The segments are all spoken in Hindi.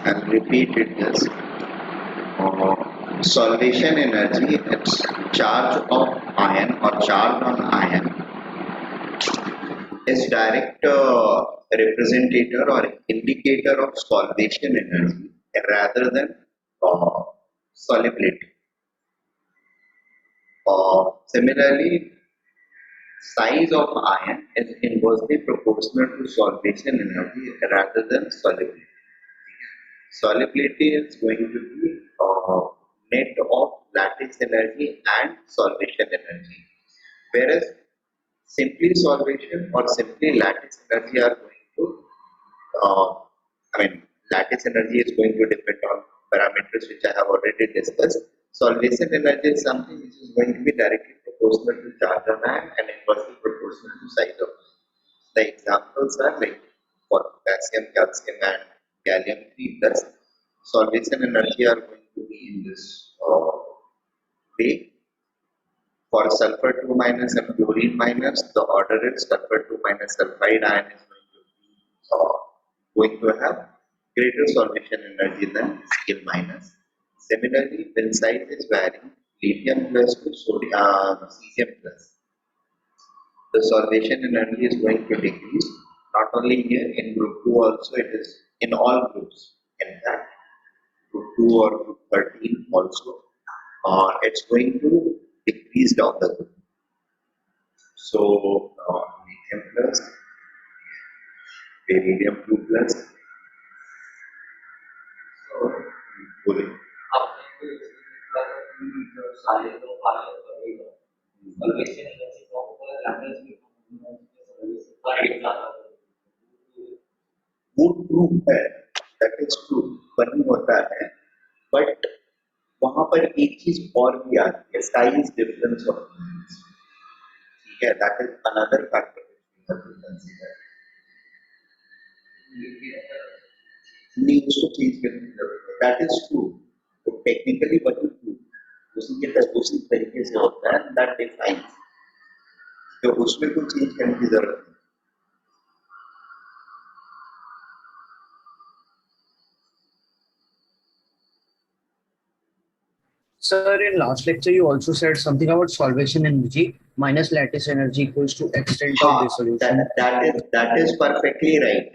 I'll repeat it just. Solvation energy, it's charge of ion or charge on ion is direct representative or indicator of solvation energy rather than solubility. Similarly, size of ion is inversely proportional to solvation energy rather than solubility. Solubility is going to be net of lattice energy and solvation energy, whereas simply solvation or simply lattice energy are going to, uh, lattice energy is going to depend on parameters which I have already discussed. Solvation energy is something which is going to be directly proportional to charge on ion and inversely proportional to size of ion. The examples are like for potassium, calcium, and gallium 3 plus. Solvation energy are going to be in this way. For sulfur 2 minus and chlorine minus, the order is sulfur 2 minus sulfide ion is going to have greater solvation energy than Cl minus. Similarly, when size is varying, lithium plus to cesium plus, the solvation energy is going to decrease. Not only here, in group 2 also, it is in all groups. In fact, group 2 or group 13 also, it's going to decrease down the group. So, lithium plus, beryllium 2 plus, so, chlorine. वो ट्रू है, दैट इज ट्रू, वही होता है, बट वहां पर एक चीज और भी आती है, साइज डिफरेंस ऑफ यूनिट्स, ठीक है, दैट इज अनदर फैक्टर नहीं, उसको चेंज करने की जरूरत है, दैट इज ट्रू, तो टेक्निकली वही ट्रू उसी तरीके से होता है, दैट डिफाइंस, तो उसमें कोई चेंज करने की जरूरत नहीं. Sir, in last lecture, you also said something about solvation energy minus lattice energy equals to extent of dissolution. That is perfectly right.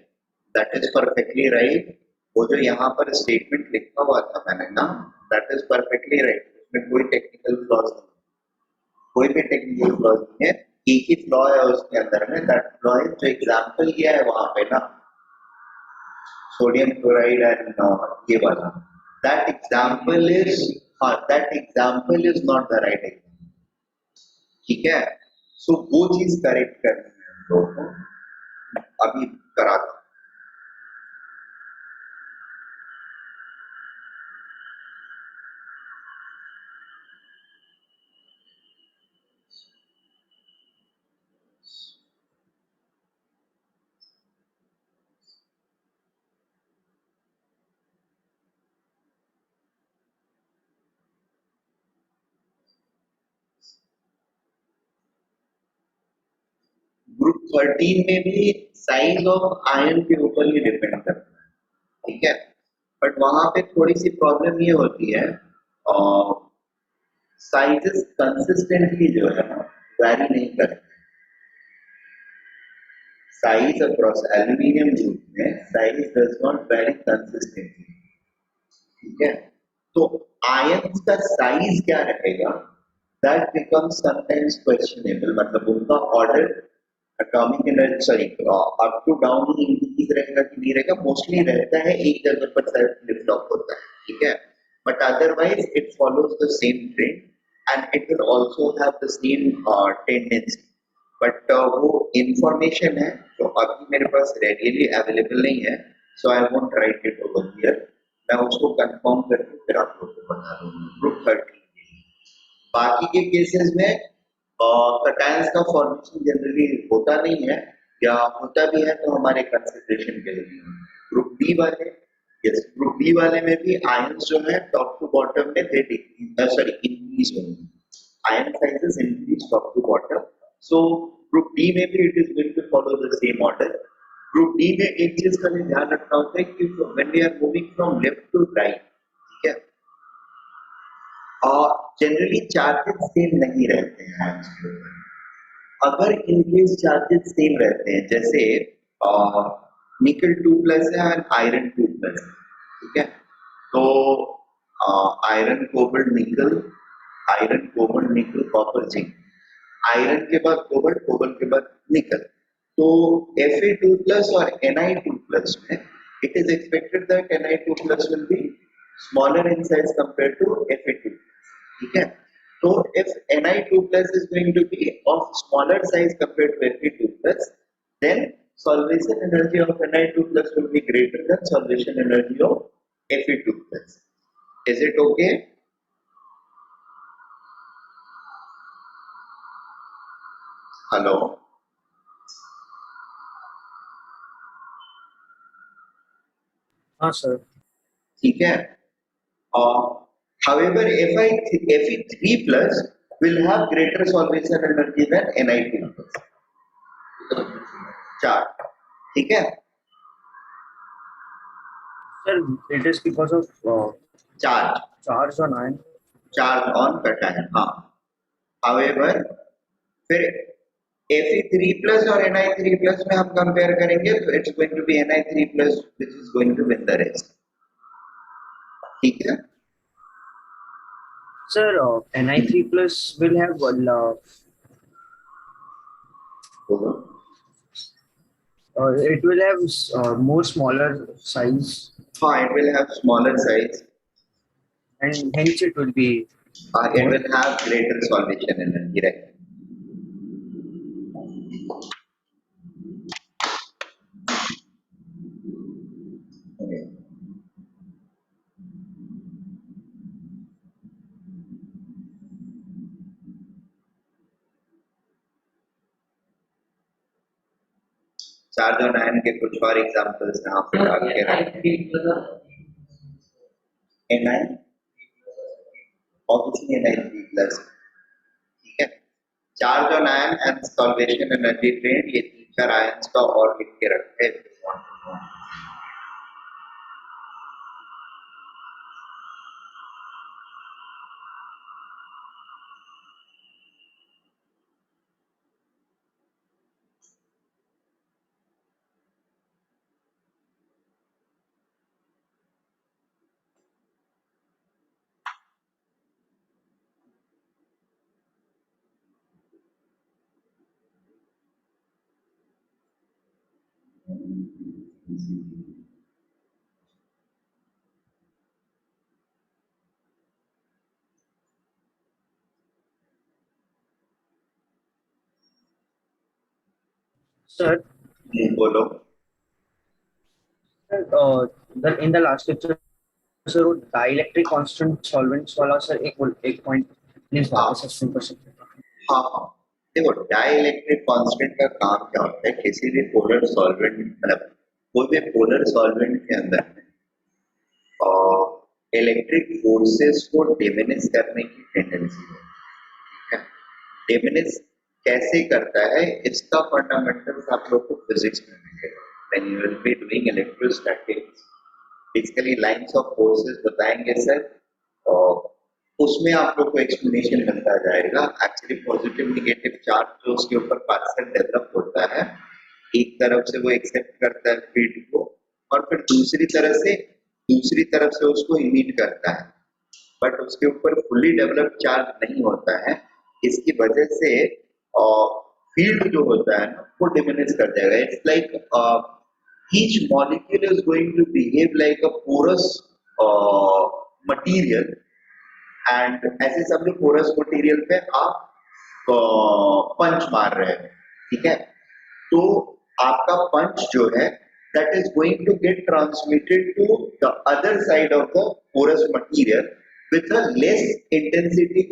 That is perfectly right. वो जो यहाँ पर स्टेटमेंट लिखा हुआ था मैंने ना, that is perfectly right. उसमें कोई टेक्निकल फ्लॉज नहीं, कोई भी टेक्निकल फ्लॉज नहीं है, एक ही फ्लॉ है उसके अंदर में, दैट फ्लॉ है जो एग्जाम्पल किया है वहां पे ना, सोडियम क्लोराइड एंड ये वाला, that example is not the right example, ठीक है. सो वो चीज करेक्ट करनी है हम लोगों को, अभी कराता. ग्रुप 13 में भी साइज ऑफ आयन के ऊपर ही डिपेंड करता है, ठीक है, बट वहां पे थोड़ी सी प्रॉब्लम ये होती है, साइजेस कंसिस्टेंटली जो है ना वैरी नहीं करते. साइज अक्रॉस एल्यूमिनियम ग्रुप में size does not very consistently, ठीक है. तो आयन्स का साइज क्या रहेगा, दैट बिकम्स समटाइम्स क्वेश्चनेबल, मतलब उनका order atomic energy sorry up to down increase रहेगा कि नहीं रहेगा, मोस्टली रहता है एक जगह पर फ्लिप फ्लॉप होता है, ठीक है, but otherwise it follows the same trend and it will also have the same tendency, but वो इंफॉर्मेशन है जो अभी मेरे पास रेडियली अवेलेबल नहीं है, so I won't write it over here, मैं उसको कंफर्म करके फिर आप लोगों को बता दूंगा. ग्रुप 13 बाकी के केसेस में कटायंस का फॉर्मेशन जनरली होता नहीं है, या होता भी है तो हमारे कंसिडरेशन के लिए. ग्रुप बी वाले, यस, ग्रुप बी वाले में भी आयंस जो है टॉप टू बॉटम में दे इंक्रीज होंगे, ion sizes increase top to bottom. So group D में भी it is going to follow the same order, group D में एक चीज का भी ध्यान रखना होता है कि when we are moving from left to right, ठीक है, और जनरली चार्जेस सेम नहीं रहते हैं आयंस के ऊपर। अगर इनकेस चार्जेस सेम रहते हैं, जैसे निकल 2 प्लस है और आयरन 2 प्लस, ठीक है, तो iron cobalt nickel, iron cobalt nickel copper zinc, iron के बाद कोबाल्ट, कोबाल्ट के बाद निकल, तो Fe2 plus or Ni2 plus में it is expected that Ni2 plus will be smaller in size compared to Fe2, ठीक है, तो if Ni2 plus is going to be of smaller size compared to Fe2 plus, then solvation energy of Ni2 plus will be greater than solvation energy of Fe2 plus. Is it okay? Hello. हाँ सर। ठीक है, however Fe3 plus will have greater solvation energy than Ni2 plus, चार, ठीक है, sir it is because of charge, charge on ion. Charge on cation, हाँ, however फिर Fe3 plus और Ni3 plus में हम कंपेयर करेंगे तो it's going to be Ni3 plus which is going to win the race, ठीक है, Sir, Ni3 plus will have it will have more smaller size, हाँ, it will have smaller size, and hence it will be it will have greater solvation energy, right? Okay. Charge और आयन के कुछ और एग्जांपल्स यहाँ पे डाल के रखें। Ni obviously Ni3 plus, ठीक है, चार्ज और ion and solvation energy trend, ये तीन चार आयंस का और लिख के रखे। sir. बोलो। In the last lecture, sir, वो dielectric constant solvents वाला सर एक point प्लीज वापस एक्सप्लेन कर सकते हैं? हाँ हाँ, देखो डाइलेक्ट्रिक कांस्टेंट का काम क्या होता है, किसी भी पोलर सॉल्वेंट मतलब कोई भी पोलर सॉल्वेंट के अंदर इलेक्ट्रिक फोर्सेस को डिमिनिश करने की टेंडेंसी है। डिमिनिश कैसे करता है इसका फंडामेंटल्स आप लोग को फिजिक्स में मिलेगा when you will be doing electrostatics. Basically lines of forces बताएंगे सर, और उसमें आप लोग को एक्सप्लेनेशन मिलता जाएगा। एक्चुअली पॉजिटिव निगेटिव चार्ज जो उसके ऊपर पार्टिकल डेवलप होता है, एक तरफ से वो एक्सेप्ट करता है फील्ड को और फिर दूसरी तरफ से उसको इमिट करता है, बट उसके ऊपर फुल्ली डेवलप चार्ज नहीं होता है। इसकी वजह से फील्ड जो होता है ना वो डिमिनिश कर जाएगा। It's like each molecule is going to behave like a porous material, and ऐसे समझो porous material पे आप पंच मार रहे हैं, ठीक है, तो आपका पंच जो है that is going to get transmitted to the other side of the porous material with a less intensity,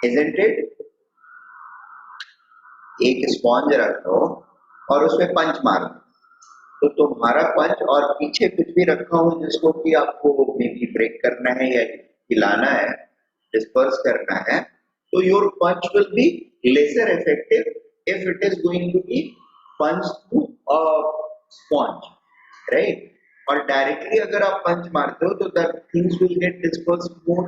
isn't it? एक स्पॉन्ज रखो और उसमें पंच मारो तो तुम्हारा पंच और पीछे कुछ भी रखा हो जिसको कि आपको मे बी ब्रेक करना है या हिलाना है, डिस्पर्स करना है, तो your punch will be lesser effective if it is going to be punched through a sponge, right? और directly अगर आप punch मारते हो तो that things will get dispersed more.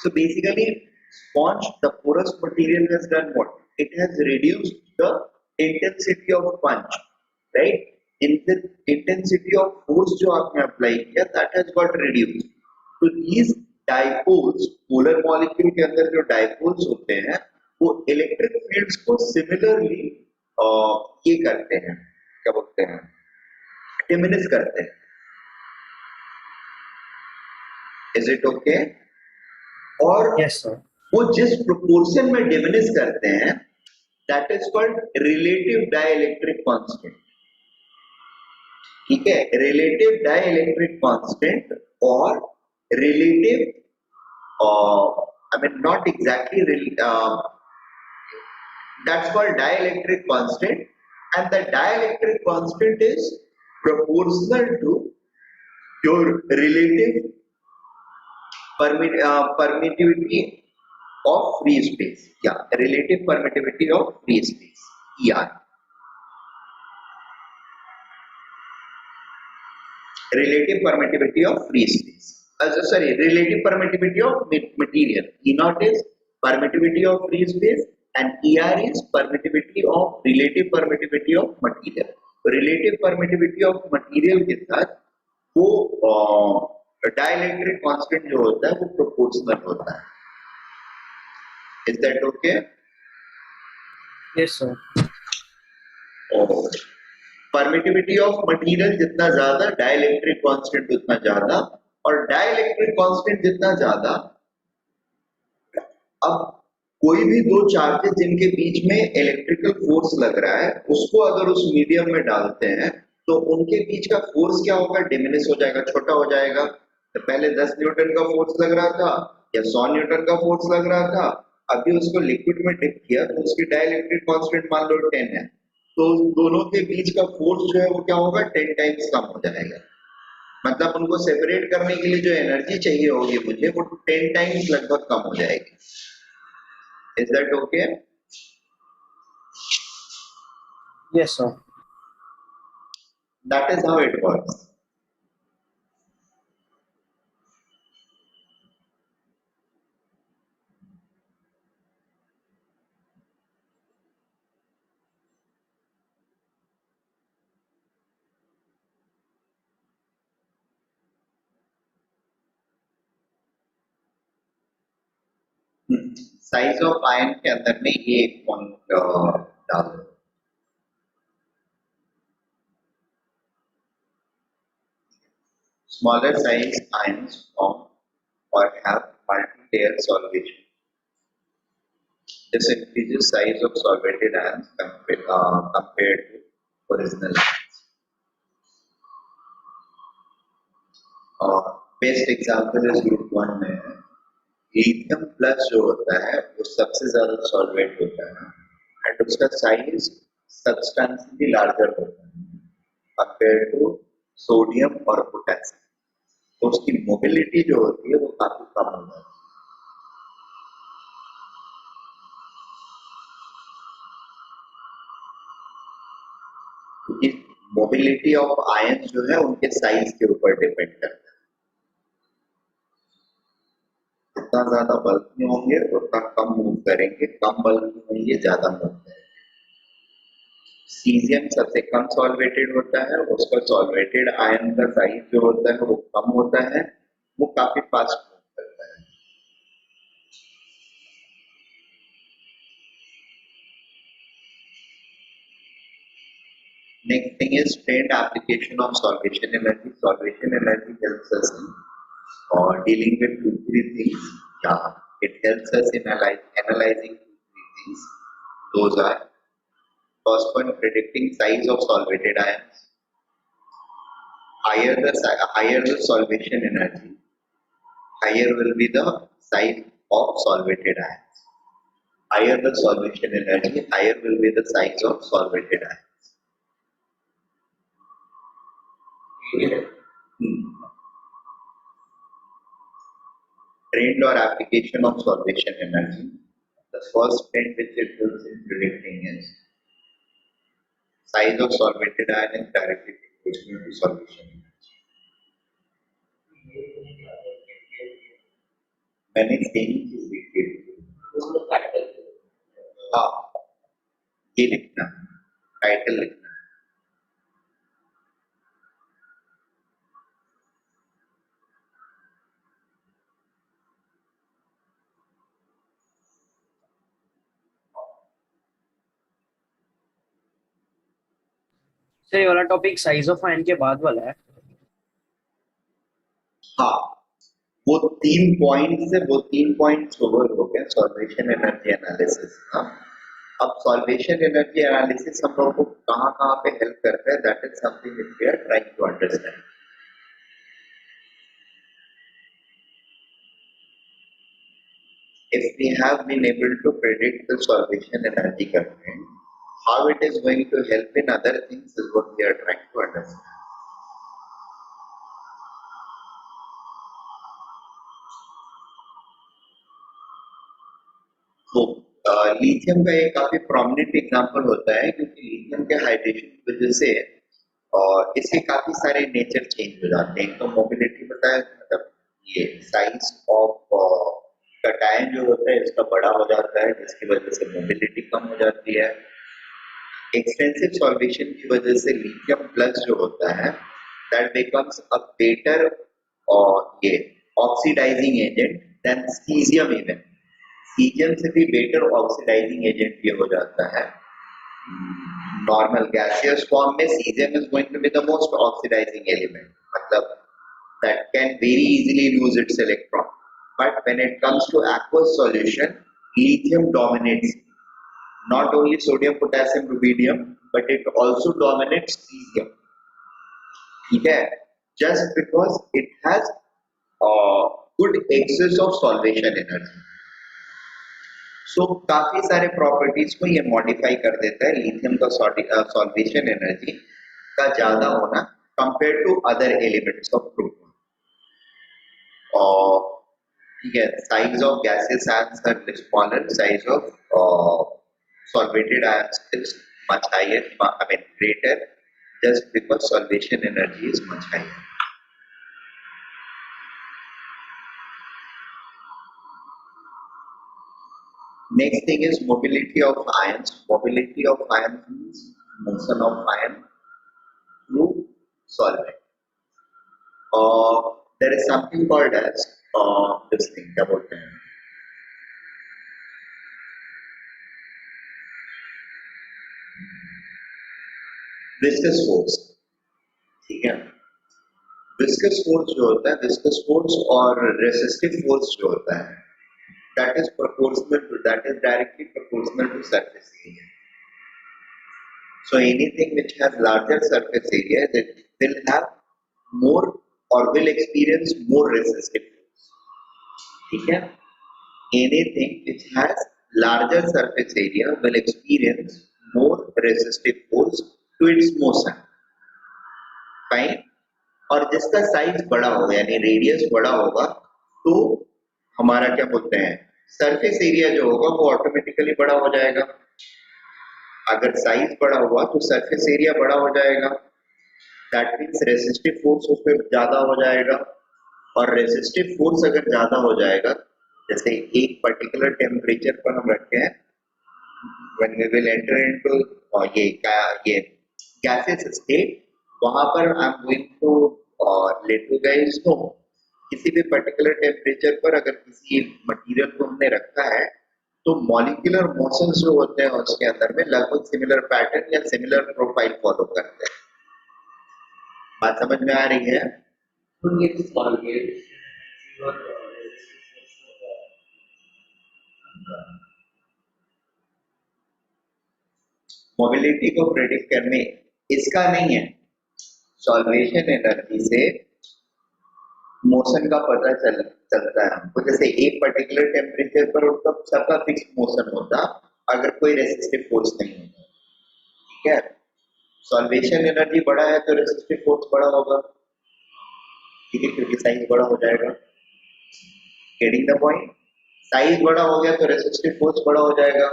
So basically, sponge, the porous material has done what? It has reduced the intensity of punch, right? In the intensity of force जो आपने apply किया, that has got reduced. तो these dipoles, polar molecule के अंदर जो dipoles होते हैं, वो electric fields को similarly ये करते हैं, क्या बोलते हैं, diminish करते हैं. Is it okay? और Yes, sir. वो जिस proportion में diminish करते हैं, that is called relative dielectric constant. ठीक है, relative dielectric constant और relative, I mean not exactly, that's called dielectric constant, and the dielectric constant is proportional to your relative permittivity of free space. Yeah, relative permittivity of free space. ER. Relative permittivity of free space. Sorry, relative permittivity of material. E naught is permittivity of free space and ER is permittivity of relative permittivity of material. Relative permittivity of material के साथ वो dielectric constant जो होता है वो proportional होता है. Is that okay? Yes, sir. और permittivity of material जितना ज्यादा dielectric constant उतना ज्यादा और dielectric constant जितना ज्यादा, अब कोई भी दो चार्जेस जिनके बीच में इलेक्ट्रिकल फोर्स लग रहा है उसको अगर उस मीडियम में डालते हैं तो उनके बीच का फोर्स क्या होगा, डिमिनिश हो जाएगा, छोटा हो जाएगा. तो पहले 10 न्यूटन का फोर्स लग रहा था या 100 न्यूटन का फोर्स लग रहा था, अभी उसको लिक्विड में डिप किया तो उसकी डाइलेक्ट्रिक कांस्टेंट मान लो 10 है, तो दोनों के बीच का फोर्स जो है वो क्या होगा, 10 टाइम्स कम हो जाएगा. मतलब उनको सेपरेट करने के लिए जो एनर्जी चाहिए होगी मुझे वो 10 टाइम्स लगभग कम हो जाएगी. Is that okay? Yes, sir. That is how it works. Size of ion के अंदर में ये एक पॉइंट डाल दो. Smaller size ions form or have multi-layer solvation. This increases size of solvated ions compared to original ions. Best example is group 1 में लिथियम प्लस जो होता है वो सबसे ज्यादा सॉल्वेट होता है एंड उसका साइज सब्सटेंशियली लार्जर होता है कंपेयर टू सोडियम और पोटेशियम. तो उसकी मोबिलिटी जो होती है वो काफी कम हो जाती है. क्योंकि मोबिलिटी ऑफ आयन जो है उनके साइज के ऊपर डिपेंड करता है. जितना ज्यादा बल्क में होंगे उतना कम मूव करेंगे, कम बल्क में होंगे ज्यादा मूव करेंगे. सीजियम सबसे कम सॉल्वेटेड होता है, उसका सॉल्वेटेड आयन का साइज जो होता है वो कम होता है, वो काफी फास्ट मूव करता है. Next thing is trend application of solvation energy. Solvation energy helps us in dealing with two, three things. Yeah, it helps us in analyzing two, three things. Those are first one, predicting size of solvated ions. Higher the solvation energy, higher will be the size of solvated ions. Higher the solvation energy, higher will be the size of solvated ions. Trend or application of solvation energy. The the first trend which it was in predicting is size of solvated ion is directly proportional to solution energy. मैंने सेम चीज लिखी है। हाँ, ये लिखना, टाइटल लिखना। सर ये वाला टॉपिक साइज ऑफ आयन के बाद वाला है। हाँ, वो 3 पॉइंट से वो 3 पॉइंट कवर हो गए सॉल्वेशन एनर्जी एनालिसिस। हाँ, अब सॉल्वेशन एनर्जी एनालिसिस हम लोगों को कहाँ कहाँ पे हेल्प करता है, that is something which we are trying to understand. If we have been able to predict the solvation energy content, how it is going to help in other things is what we are trying to understand. तो लिथियम का एक काफी प्रोमिनेंट एग्जांपल होता है, क्योंकि लिथियम के हाइड्रेशन की वजह से और इसके काफी सारे नेचर चेंज हो जाते हैं। तो मोबिलिटी पता है, मतलब ये साइज ऑफ कटायन जो होता है इसका बड़ा हो जाता है, जिसकी वजह से मोबिलिटी कम हो जाती है। एक्सटेंसिव सॉल्वेशन की वजह से लिथियम प्लस जो होता है दैट बिकम्स अ बेटर और ये oxidising agent then caesium. Even caesium से भी बेटर ऑक्सीडाइजिंग एजेंट ये हो जाता है। नॉर्मल गैसियस फॉर्म में caesium is going to be the most oxidising element, मतलब that can very easily lose its electron. But when it comes to aqueous solution, lithium dominates not only sodium, potassium, rubidium, but it also dominates cesium. ठीक है, just because it has good excess of solvation energy. So काफी सारे प्रॉपर्टीज को ये मॉडिफाई कर देता है लिथियम का सॉल्वेशन एनर्जी का ज्यादा होना compare to other elements of proton. ठीक है, size of gaseous ions are smaller, size of solvated ions is much higher, I mean greater, just because solvation energy is much higher. Next thing is mobility of ions. Mobility of ions means motion of ion through solvent. There is something called as this thing, क्या बोलते हैं, विस्कस फोर्स। ठीक है, विस्कस फोर्स जो होता है, विस्कस फोर्स और रेसिस्टिव फोर्स जो होता है that is proportional to, that is directly proportional to surface area. So anything which has larger surface area that will have more or will experience more resistive force. ठीक है, anything which has larger surface area will experience more resistive force to its motion. Fine. और जिसका साइज बड़ा होगा यानी रेडियस बड़ा होगा तो हमारा क्या बोलते हैं, सरफेस एरिया जो होगा वो ऑटोमेटिकली बड़ा हो जाएगा। अगर साइज बड़ा हुआ तो सरफेस एरिया बड़ा हो जाएगा, दैट मीन्स रेसिस्टिव फोर्स उस पर ज्यादा हो जाएगा। और रेसिस्टिव फोर्स अगर ज्यादा हो जाएगा, जैसे एक पर्टिकुलर टेम्परेचर पर हम रखते हैं, when we will enter into ये gaseous state, वहां पर I am going to let you guys know, किसी भी पर्टिकुलर टेम्परेचर पर अगर किसी मटेरियल को हमने रखा है तो मॉलिक्यूलर मोशंस जो होते हैं उसके अंदर में लगभग सिमिलर पैटर्न या सिमिलर प्रोफाइल फॉलो करते हैं। बात समझ में आ रही है? तो ये मोबिलिटी को प्रेडिक्ट करने इसका नहीं है, सॉल्वेशन एनर्जी से मोशन का पता चलता है हमको। जैसे एक पर्टिकुलर टेम्परेचर पर उसका सबका फिक्स मोशन होता अगर कोई रेसिस्टिव फोर्स नहीं होता। ठीक है, सॉल्वेशन एनर्जी बड़ा है तो रेसिस्टिव फोर्स बड़ा होगा। ठीक है, क्योंकि साइज बड़ा हो जाएगा। Getting the point? साइज बड़ा हो गया तो रेसिस्टिव फोर्स बड़ा हो जाएगा।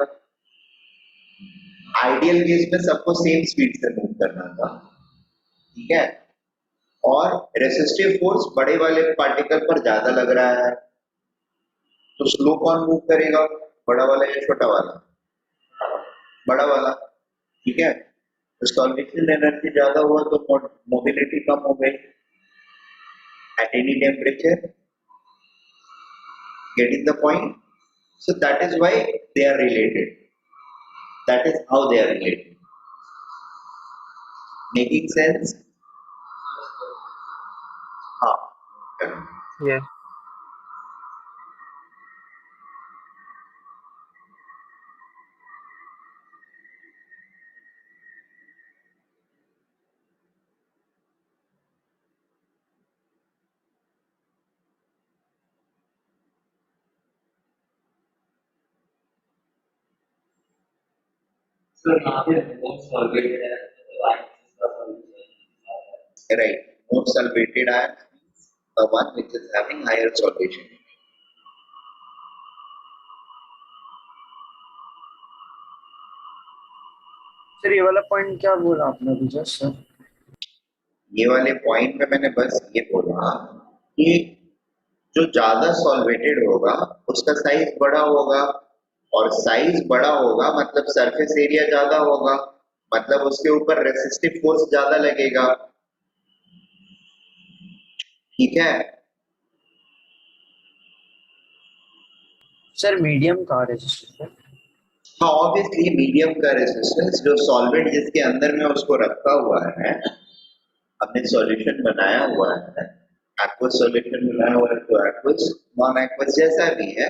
आइडियल केस में सबको सेम स्पीड से मूव करना था, ठीक है, और रेसिस्टिव फोर्स बड़े वाले पार्टिकल पर ज्यादा लग रहा है, तो स्लो कौन मूव करेगा, बड़ा वाला या छोटा वाला, बड़ा वाला, ठीक है। तो सॉल्वेशन एनर्जी ज्यादा हुआ तो मोबिलिटी कम हो गई at any temperature, getting the point? So that is why they are related, that is how they are related, making sense? हाँ, Yeah. So now the most solvated है तो आइंस का solution right, more solvated ion means the one which is having higher solvation. Sir ये वाला पॉइंट क्या बोला आपने अभी जस्ट सर? ये वाले पॉइंट में मैंने बस ये बोला कि जो ज्यादा सॉल्वेटेड होगा उसका साइज बड़ा होगा, और साइज बड़ा होगा मतलब सरफेस एरिया ज्यादा होगा, मतलब उसके ऊपर रेसिस्टिव फोर्स ज्यादा लगेगा, ठीक है। सर मीडियम का रेजिस्टेंस हाँ, ऑब्वियसली मीडियम का रेजिस्टेंस, जो सॉल्वेंट जिसके अंदर में उसको रखा हुआ है, हमने सॉल्यूशन बनाया हुआ है, एक्वस सॉल्यूशन बनाया हुआ है, तो एक्वस नॉन एक्वस जैसा भी है,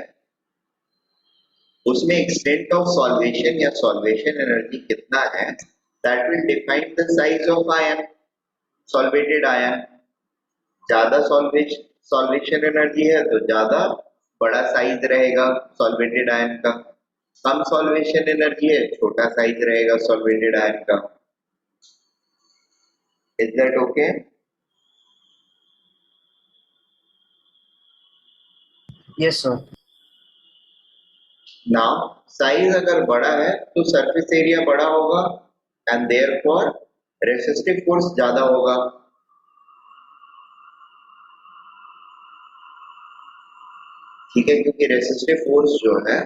उसमें एक्सटेंट ऑफ सॉल्वेशन या सॉल्वेशन एनर्जी कितना है, that will define the size of ion, solvated ion. ज्यादा सॉल्वेशन एनर्जी है तो ज्यादा बड़ा साइज रहेगा सॉल्वेटेड आयन का, कम सॉल्वेशन एनर्जी है छोटा साइज रहेगा सॉल्वेटेड आयन का। Is that okay? Yes sir. Now size अगर बड़ा है तो सरफेस एरिया बड़ा होगा एंड देयरफॉर रेसिस्टिव फोर्स ज्यादा होगा, ठीक है, क्योंकि रेसिस्टिव फोर्स जो है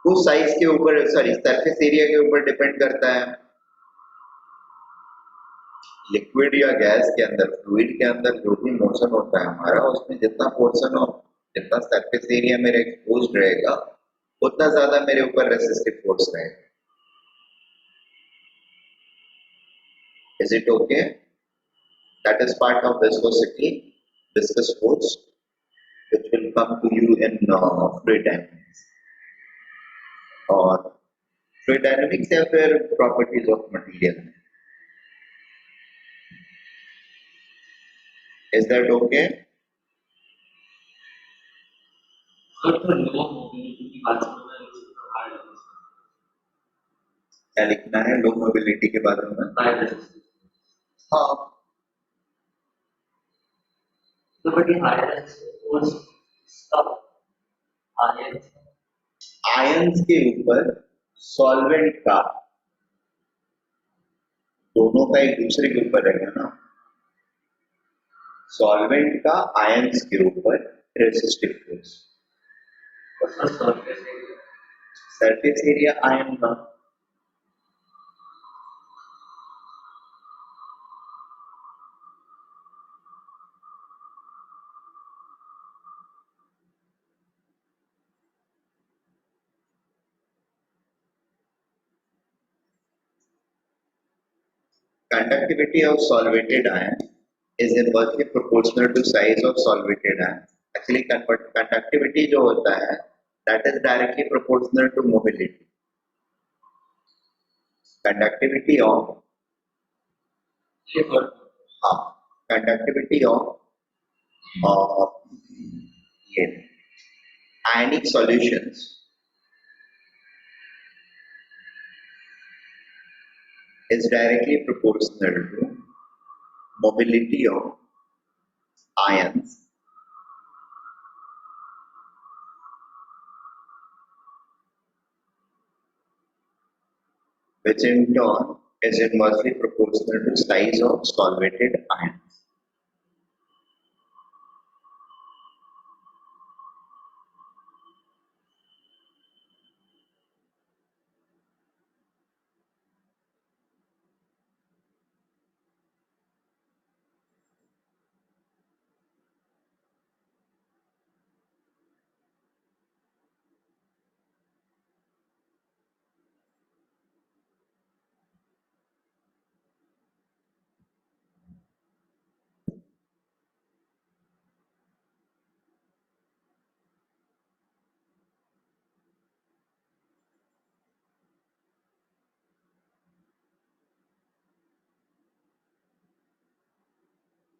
वो साइज के ऊपर, सॉरी सरफेस एरिया के ऊपर डिपेंड करता है। लिक्विड या गैस के अंदर, फ्लूइड के अंदर जो भी मोशन होता है हमारा, उसमें जितना पोर्शन ऑफ, जितना सरफेस एरिया मेरा एक्सपोज रहेगा उतना ज्यादा मेरे ऊपर रेसिस्टिव फोर्स रहेगा। Is it okay? That is part of viscosity, viscous force, which will come to you in fluid dynamics, और fluid dynamics या फिर properties of material। Is that okay? और तो लो मोबिलिटी की बात करना है इसको हार्ड क्या लिखना है लो मोबिलिटी के बारे में? हाई रेजिस्टेंस हाँ, तो बट ये हाई रेजिस्टेंस सब आयंस आयंस के ऊपर सॉल्वेंट का, दोनों का एक दूसरे के ऊपर रहेगा ना, सॉल्वेंट का आयंस के ऊपर resistive force, surface area ion का, conductivity of solvated ion is inversely proportional to size of solvated ion. Actually conductivity जो होता है that is directly proportional to mobility. Conductivity of, हाँ, conductivity of ये ionic solutions is directly proportional to mobility of ions which in turn is inversely proportional to size of solvated ions.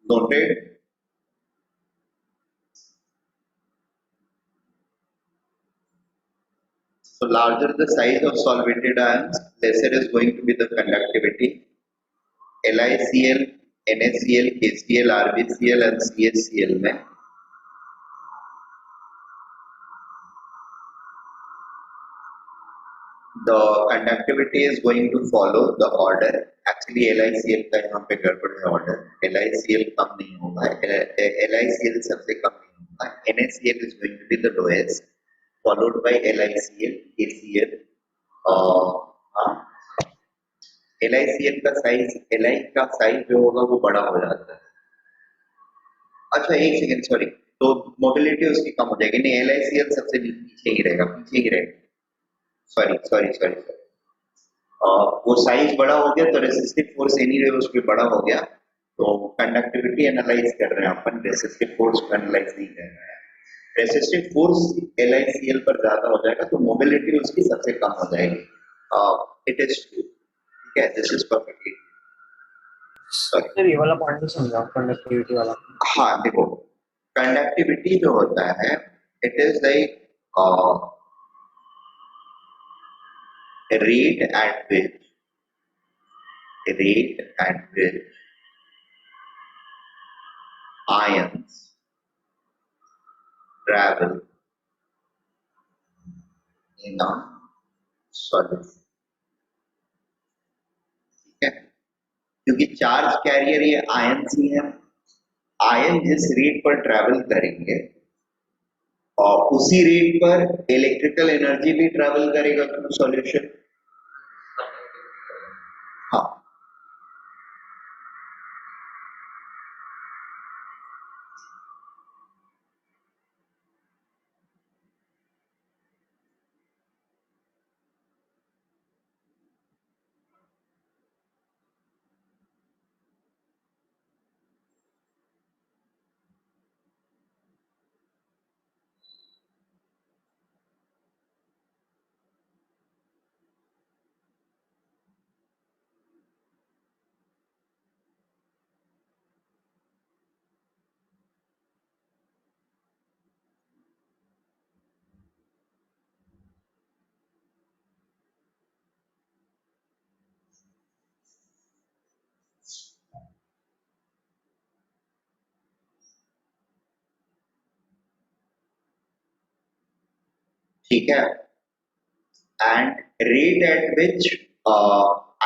Noted? So larger the size of solvated ions, lesser is going to be the conductivity. LiCl, NaCl, KCl, RbCl and CaCl में the conductivity is going to follow the order. Actually LiCl का यहाँ पे गड़बड़ है order. LiCl कम नहीं होगा, LiCl सबसे कम नहीं होगा. NaCl is going to be the lowest, followed by LiCl, KCl. LiCl का साइज, Li का साइज जो होगा वो बड़ा हो जाता है. अच्छा एक सेकेंड सॉरी, तो मोबिलिटी उसकी कम हो जाएगी. नहीं LiCl सबसे पीछे ही रहेगा, पीछे ही रहेगा. सॉरी वो साइज बड़ा हो गया तो रेसिस्टिव फोर्स एनीवे उस पर बड़ा हो गया. तो कंडक्टिविटी एनालाइज कर रहे हैं अपन, रेसिस्टिव फोर्स को एनालाइज नहीं कर रहे हैं. रेसिस्टिव फोर्स LiCl पर ज्यादा हो जाएगा तो मोबिलिटी उसकी सबसे कम हो जाएगी. It is true. ठीक है, दिस इज परफेक्टली. सर ये वाला पॉइंट तो समझाओ, कंडक्टिविटी वाला. हाँ देखो, कंडक्टिविटी जो होता है it is like rate at which ions travel in a solution. ठीक है, क्योंकि चार्ज कैरियर ये आयंस ही है. आयन जिस रेट पर ट्रैवल करेंगे और उसी रेट पर इलेक्ट्रिकल एनर्जी भी ट्रैवल करेगा थ्रू सॉल्यूशन. हाँ ठीक है. and rate at which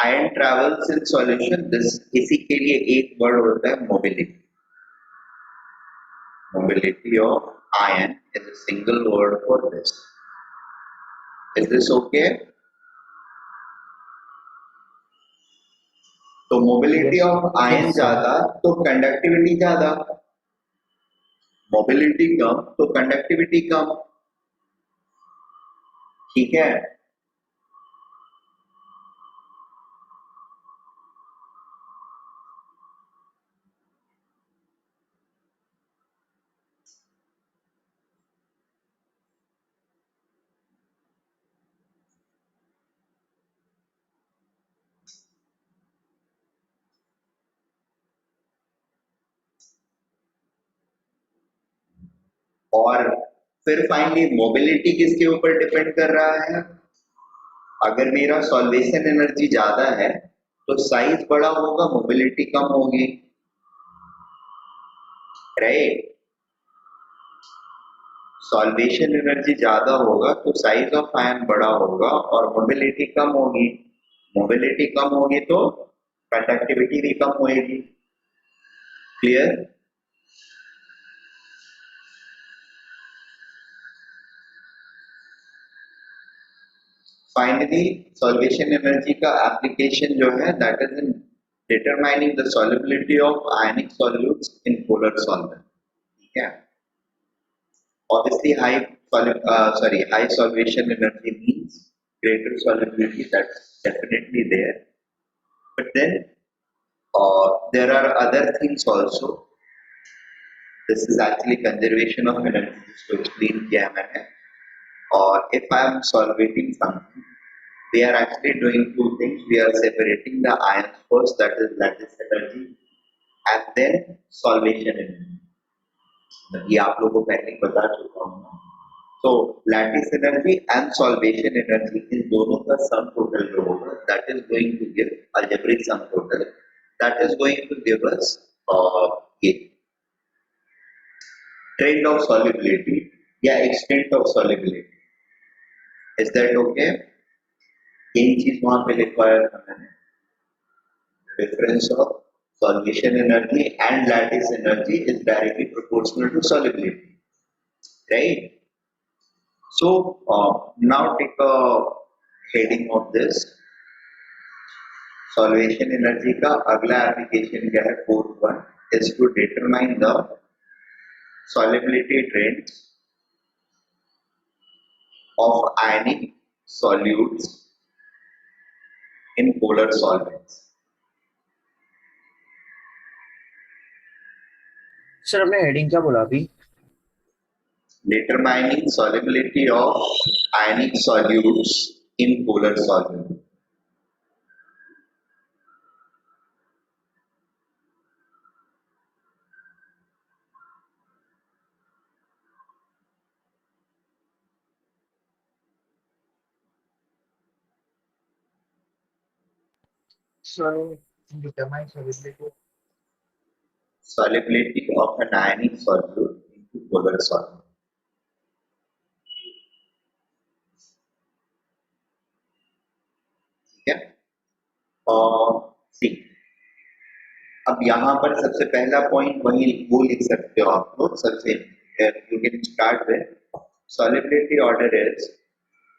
ion travels in solution, this इसी के लिए एक वर्ड होता है mobility. Mobility of ion is a single word for this. Is this okay? तो mobility of ion ज्यादा तो conductivity ज्यादा, mobility कम तो conductivity कम. ठीक है. और फिर फाइनली मोबिलिटी किसके ऊपर डिपेंड कर रहा है? अगर मेरा सॉल्वेशन एनर्जी ज्यादा है तो साइज बड़ा होगा, मोबिलिटी कम होगी. राइट, सॉल्वेशन एनर्जी ज्यादा होगा तो साइज ऑफ आयन बड़ा होगा और मोबिलिटी कम होगी. मोबिलिटी कम होगी तो कंडक्टिविटी भी कम होगी। क्लियर? फाइनली सॉल्वेशन एनर्जी का एप्लीकेशन जो है that is in determining the solubility of ionic solutes in polar solvent. ठीक है, obviously high solvation energy means greater solubility, that's definitely there, but then there are other things also. This is actually conservation of energy, जिसको explain किया है मैंने। और if I am solvating something, we are actually doing two things. We are separating the ions first, that is lattice energy, and then solvation energy। ये आप लोगों को पहले ही बता चुका हूँ। So lattice energy and solvation energy इन दोनों का sum total जो होगा that is going to give algebraic sum total, that is going to give us a trend of solubility या extent of solubility। Is that okay? यही चीज वहां पे लिखवाया था मैंने, difference of solvation energy and lattice energy is directly proportional to solubility, right? So now take a heading of this solvation energy का अगला एप्लीकेशन क्या है, fourth one is to determine the solubility trends of ionic solutes in polar solvents. Sir आपने हेडिंग क्या बोला अभी? Determining solubility of ionic solutes in polar solvent. So determine solubility. Solubility of an ionic solute into polar solvent। ठीक है, और सी अब यहाँ पर सबसे पहला पॉइंट वही वो लिख सकते हो आप लोग। सबसे you can start with solubility order is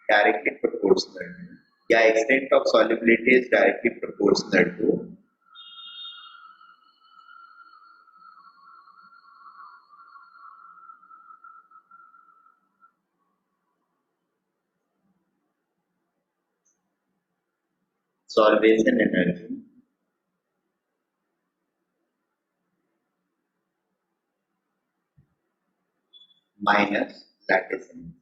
directly proportional या extent of solubility is directly proportional to solvation energy minus lattice energy।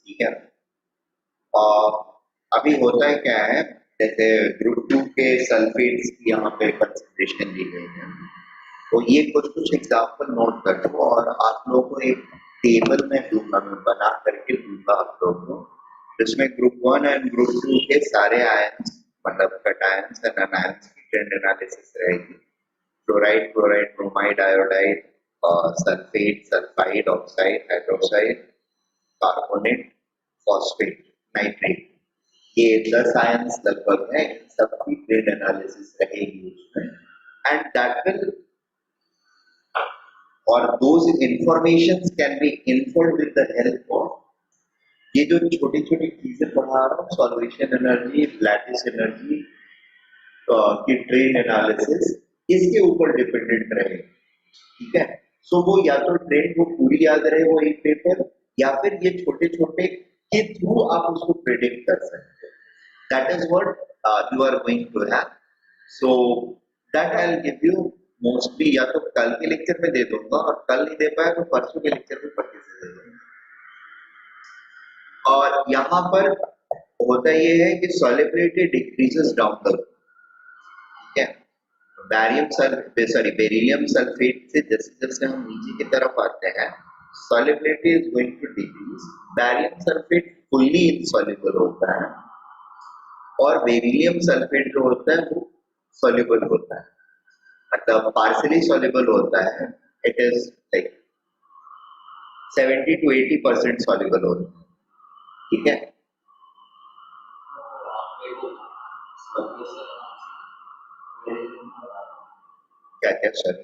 ठीक है, और अभी होता है क्या है, जैसे ग्रुप 2 के सल्फेट्स की यहाँ पे कंसंट्रेशन दी गई है, तो ये कुछ कुछ एग्जाम्पल नोट कर लो और आप लोगों को एक टेबल में दूंगा, मैं बना करके दूंगा आप लोगों को, जिसमें ग्रुप 1 एंड ग्रुप 2 के सारे आयंस मतलब कैटायंस एंड एनायंस की ट्रेंड एनालिसिस रहेगी। Fluoride, chloride, bromide, iodide, sulphate, sulphide, oxide, hydroxide, carbonate, phosphate, nitrate, ये 10 आयंस लगभग है, सबकी ट्रेंड एनालिसिस रहेगी उसमें। एंड दैट विल और those informations can be inferred with the help of ये जो छोटी छोटी चीजें पढ़ा रहा हूँ, सॉल्वेशन एनर्जी, लैटिस एनर्जी की ट्रेंड एनालिसिस, इसके ऊपर डिपेंडेंट रहेगा। ठीक है, सो वो या तो ट्रेंड वो पूरी याद रहे वो एक पेपर, या फिर ये छोटे छोटे के थ्रू आप उसको प्रेडिक्ट कर सकते हो। That is what you are going to have. So that I will give you mostly, या तो कल के लेक्चर में दे दूंगा, और कल नहीं दे पाया तो परसों के लेक्चर में पढ़ने से दे दूंगा। और यहाँ पर होता ये है कि सॉल्युबिलिटी डिक्रीजेस डाउन द, ठीक है, बेरियम सल्फेट से जैसे जैसे हम नीचे की तरफ आते हैं solubility is going to decrease. Barium sulfate fully insoluble होता है और बेरिलियम सल्फेट जो होता है वो soluble होता है, मतलब partially soluble होता है. It is like 70 to 80% soluble होता है. ठीक है. क्या क्या सर?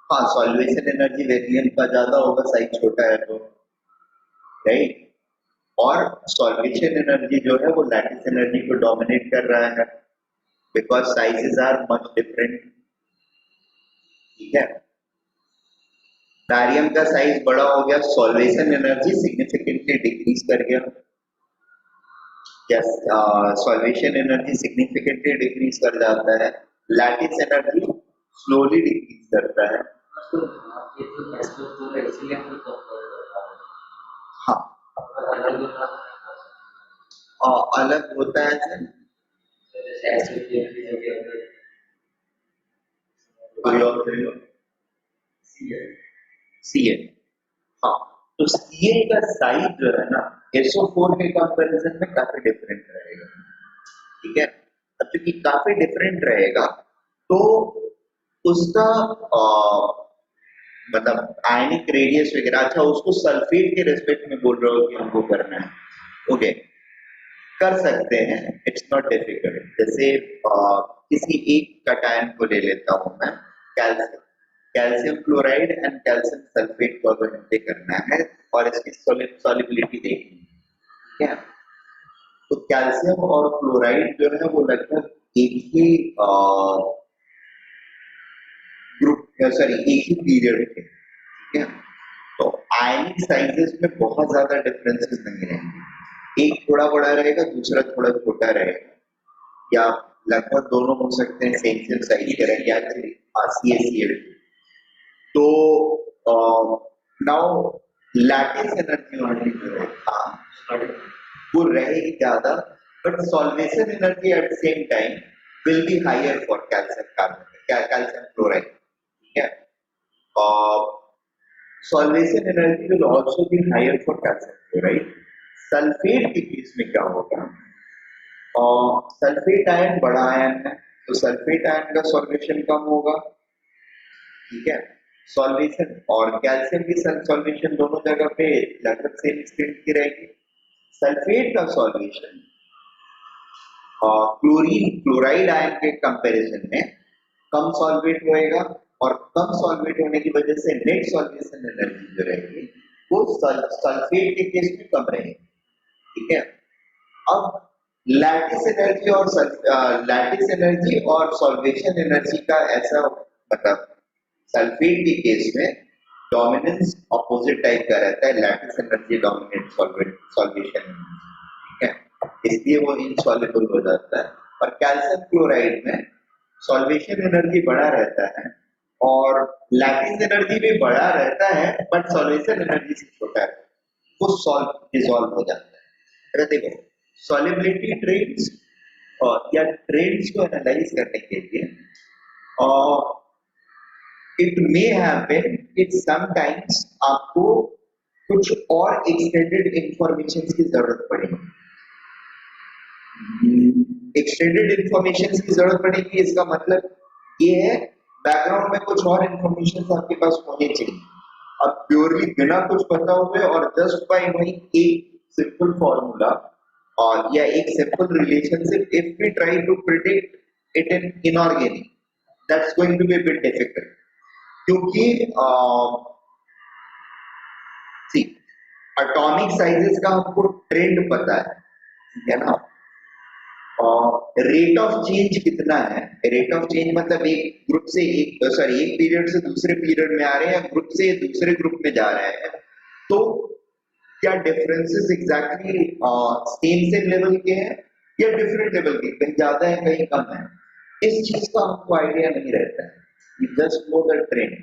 हाँ, सॉल्वेशन एनर्जी बेरिलियम का ज्यादा होगा, साइज छोटा है तो, राइट. और सॉल्वेशन एनर्जी जो है वो लैटिस एनर्जी को डोमिनेट कर रहा है because sizes are much different. ठीक है. बैरियम का साइज बड़ा हो गया, सॉल्वेशन एनर्जी सिग्निफिकेंटली डिक्रीज कर गया. Yes, solvation energy significantly decrease कर जाता है, लैटिस एनर्जी स्लोली डिक्रीज करता है. हाँ, अलग होता है सर. Cl. हाँ, तो Cl का साइज जो है ना SO4 के कंपैरिजन में काफी डिफरेंट रहेगा. ठीक है. अब चूंकि काफी डिफरेंट रहेगा तो उसका मतलब आयनिक रेडियस वगैरह, अच्छा उसको सल्फेट के रेस्पेक्ट में बोल रहे हो कि हमको करना है. ओके, कर सकते हैं, इट्स नॉट डिफिकल्ट. जैसे किसी एक कटायन को ले लेता हूं मैं, calcium, calcium chloride and calcium sulphate को अगर मुझे करना है और इसकी सॉल्युबिलिटी देखनी है. ठीक है. तो कैल्शियम और क्लोराइड जो है वो लगभग एक ही ग्रुप, सॉरी एक ही पीरियड के. ठीक है. तो आयनिक साइजेस में बहुत ज्यादा डिफरेंसेस नहीं रहेंगे. एक थोड़ा बड़ा रहेगा, दूसरा थोड़ा छोटा रहेगा, या लगभग दोनों हो सकते हैं सेम सेम साइज के रहेंगे, या फिर CaCl. तो नाउ लैटिस एनर्जी ओनली जो है वो रहेगी ज्यादा, but solvation energy at same time will be higher for calcium carbonate, calcium chloride. ठीक है. Solvation energy will also be higher for calcium chloride. Sulphate के केस में क्या होगा, सल्फेट आयन बड़ा आयन है तो सल्फेट आयन का सॉल्वेशन कम होगा. ठीक है. सॉल्वेशन और कैल्शियम की सॉल्वेशन दोनों जगह पे लगभग सेम एक्सटेंट की रहेगी. सल्फेट का सॉल्वेशन क्लोरीन क्लोराइड आयन के कंपैरिजन में कम सॉल्वेट होएगा, और कम सॉल्वेट होने की वजह से नेट सॉल्वेशन एनर्जी जो रहेगी वो सल्फेट के केस में कम रहेगी. ठीक है. अब लैटिस एनर्जी और सॉल्वेशन एनर्जी का ऐसा मतलब सल्फेट के केस में डोमिनेंस अपोजिट टाइप का रहता है, लैटिस एनर्जी डोमिनेट सॉल्वेशन. ठीक है. इसलिए वो इनसॉल्युबल हो जाता है. और कैल्शियम क्लोराइड में सॉल्वेशन एनर्जी बड़ा रहता है और लैटिस एनर्जी भी बड़ा रहता है, बट सॉल्वेशन एनर्जी से छोटा है, वो डिसॉल्व हो जाता है. अरे देखो, सॉल्युबिलिटी ट्रेंड्स या ट्रेंड्स को एनालाइज करने के लिए इट मे हैपन कि समटाइम्स आपको कुछ और एक्सटेंडेड इंफॉर्मेशन की जरूरत पड़ेगी. एक्सटेंडेड इंफॉर्मेशन की जरूरत पड़ेगी, इसका मतलब ये है बैकग्राउंड में कुछ और इंफॉर्मेशन आपके पास होनी चाहिए. अब प्योरली बिना कुछ पता हुए और जस्ट बाय नोइंग एक सिंपल फॉर्मूला और या एक simple relationship, if we try to predict it in inorganic, that's going to be a bit difficult. क्योंकि सी एटॉमिक साइजेस का हमको ट्रेंड पता है ना. रेट ऑफ चेंज कितना है, रेट ऑफ चेंज मतलब एक ग्रुप से एक पीरियड से दूसरे पीरियड में आ रहे हैं या ग्रुप से दूसरे ग्रुप में जा रहे हैं, तो क्या डिफरेंसेस एग्जैक्टली सेम लेवल के हैं या डिफरेंट लेवल के, कहीं ज्यादा है कहीं कम है, इस चीज का हमको आइडिया नहीं रहता है. You just know the trend,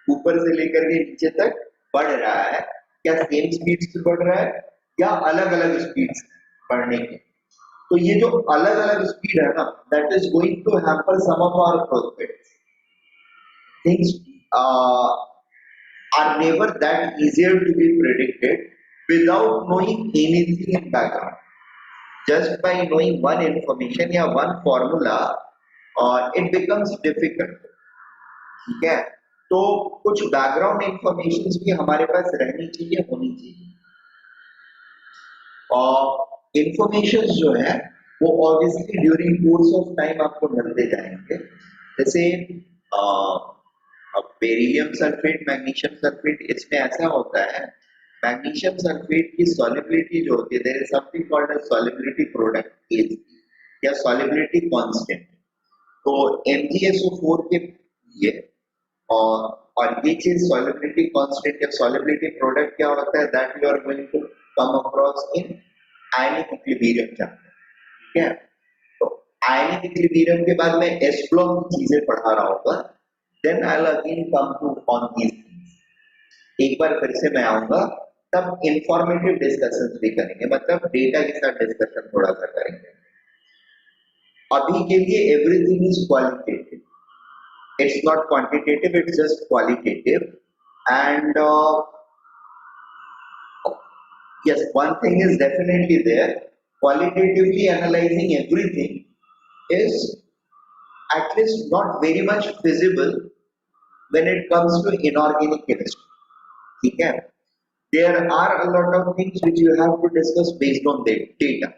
ऊपर से लेकर के नीचे तक बढ़ रहा है, क्या सेम स्पीड से बढ़ रहा है या अलग अलग स्पीड बढ़ने के. तो ये जो अलग अलग स्पीड है ना, that is going to hamper some of our prospects. Things are never that easier to be predicted without knowing anything in background. Just by knowing one information या one formula, it becomes difficult. ठीक है, तो कुछ बैकग्राउंड इंफॉर्मेशन भी हमारे पास रहनी चाहिए, होनी चाहिए। और इंफॉर्मेशन जो है वो obviously during course of time आपको मिलते जाएंगे। जैसे बेरिलियम सल्फेट, मैग्नीशियम सल्फेट, इसमें ऐसा होता है, मैग्नीशियम सल्फेट की सॉल्युबिलिटी जो होती है, there is something called as solubility product या सॉल्युबिलिटी कांस्टेंट। तो MgSO4 के लिए और ये चीज सॉल्युबिलिटी कांस्टेंट या सॉल्युबिलिटी प्रोडक्ट क्या होता है, that you are going to come across in ionic equilibrium chapter. ठीक है, तो आयनिक इक्विलिब्रियम के बाद मैं एस ब्लॉक की चीजें पढ़ा रहा होगा, then I will again come to on these things. एक बार फिर से मैं आऊंगा, तब इंफॉर्मेटिव डिस्कशंस भी करेंगे, मतलब डेटा के साथ डिस्कशन थोड़ा सा करेंगे। अभी के लिए everything is qualitative, it's not quantitative, it's just qualitative. And yes, one thing is definitely there, qualitatively analyzing everything is at least not very much feasible when it comes to inorganic chemistry. ठीक है, there are a lot of things which you have to discuss based on the data.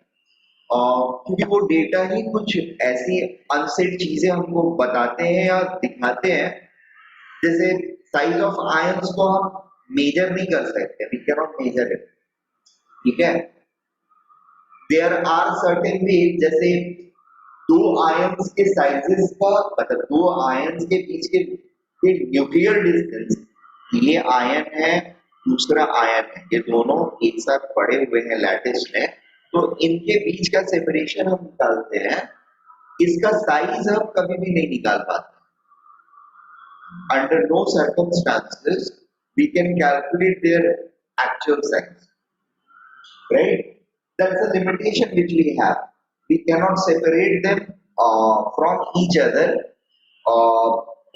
क्योंकि वो डेटा ही कुछ ऐसी अनसेड चीजें हमको बताते हैं या दिखाते हैं, जैसे साइज ऑफ आयंस को हम मेजर नहीं कर सकते, we can not measure it. ठीक है, देयर आर सर्टेन वेज, जैसे दो आयंस के साइजेस का, मतलब दो आयंस के बीच के न्यूक्लियर डिस्टेंस, ये आयन है दूसरा आयन है, ये दोनों एक साथ पड़े हुए हैं लैटिस में, तो इनके बीच का सेपरेशन हम निकालते हैं, इसका साइज हम कभी भी नहीं निकाल पाते। Under no circumstances we can calculate their actual size, right? That's a limitation which we have, we can not separate them from each other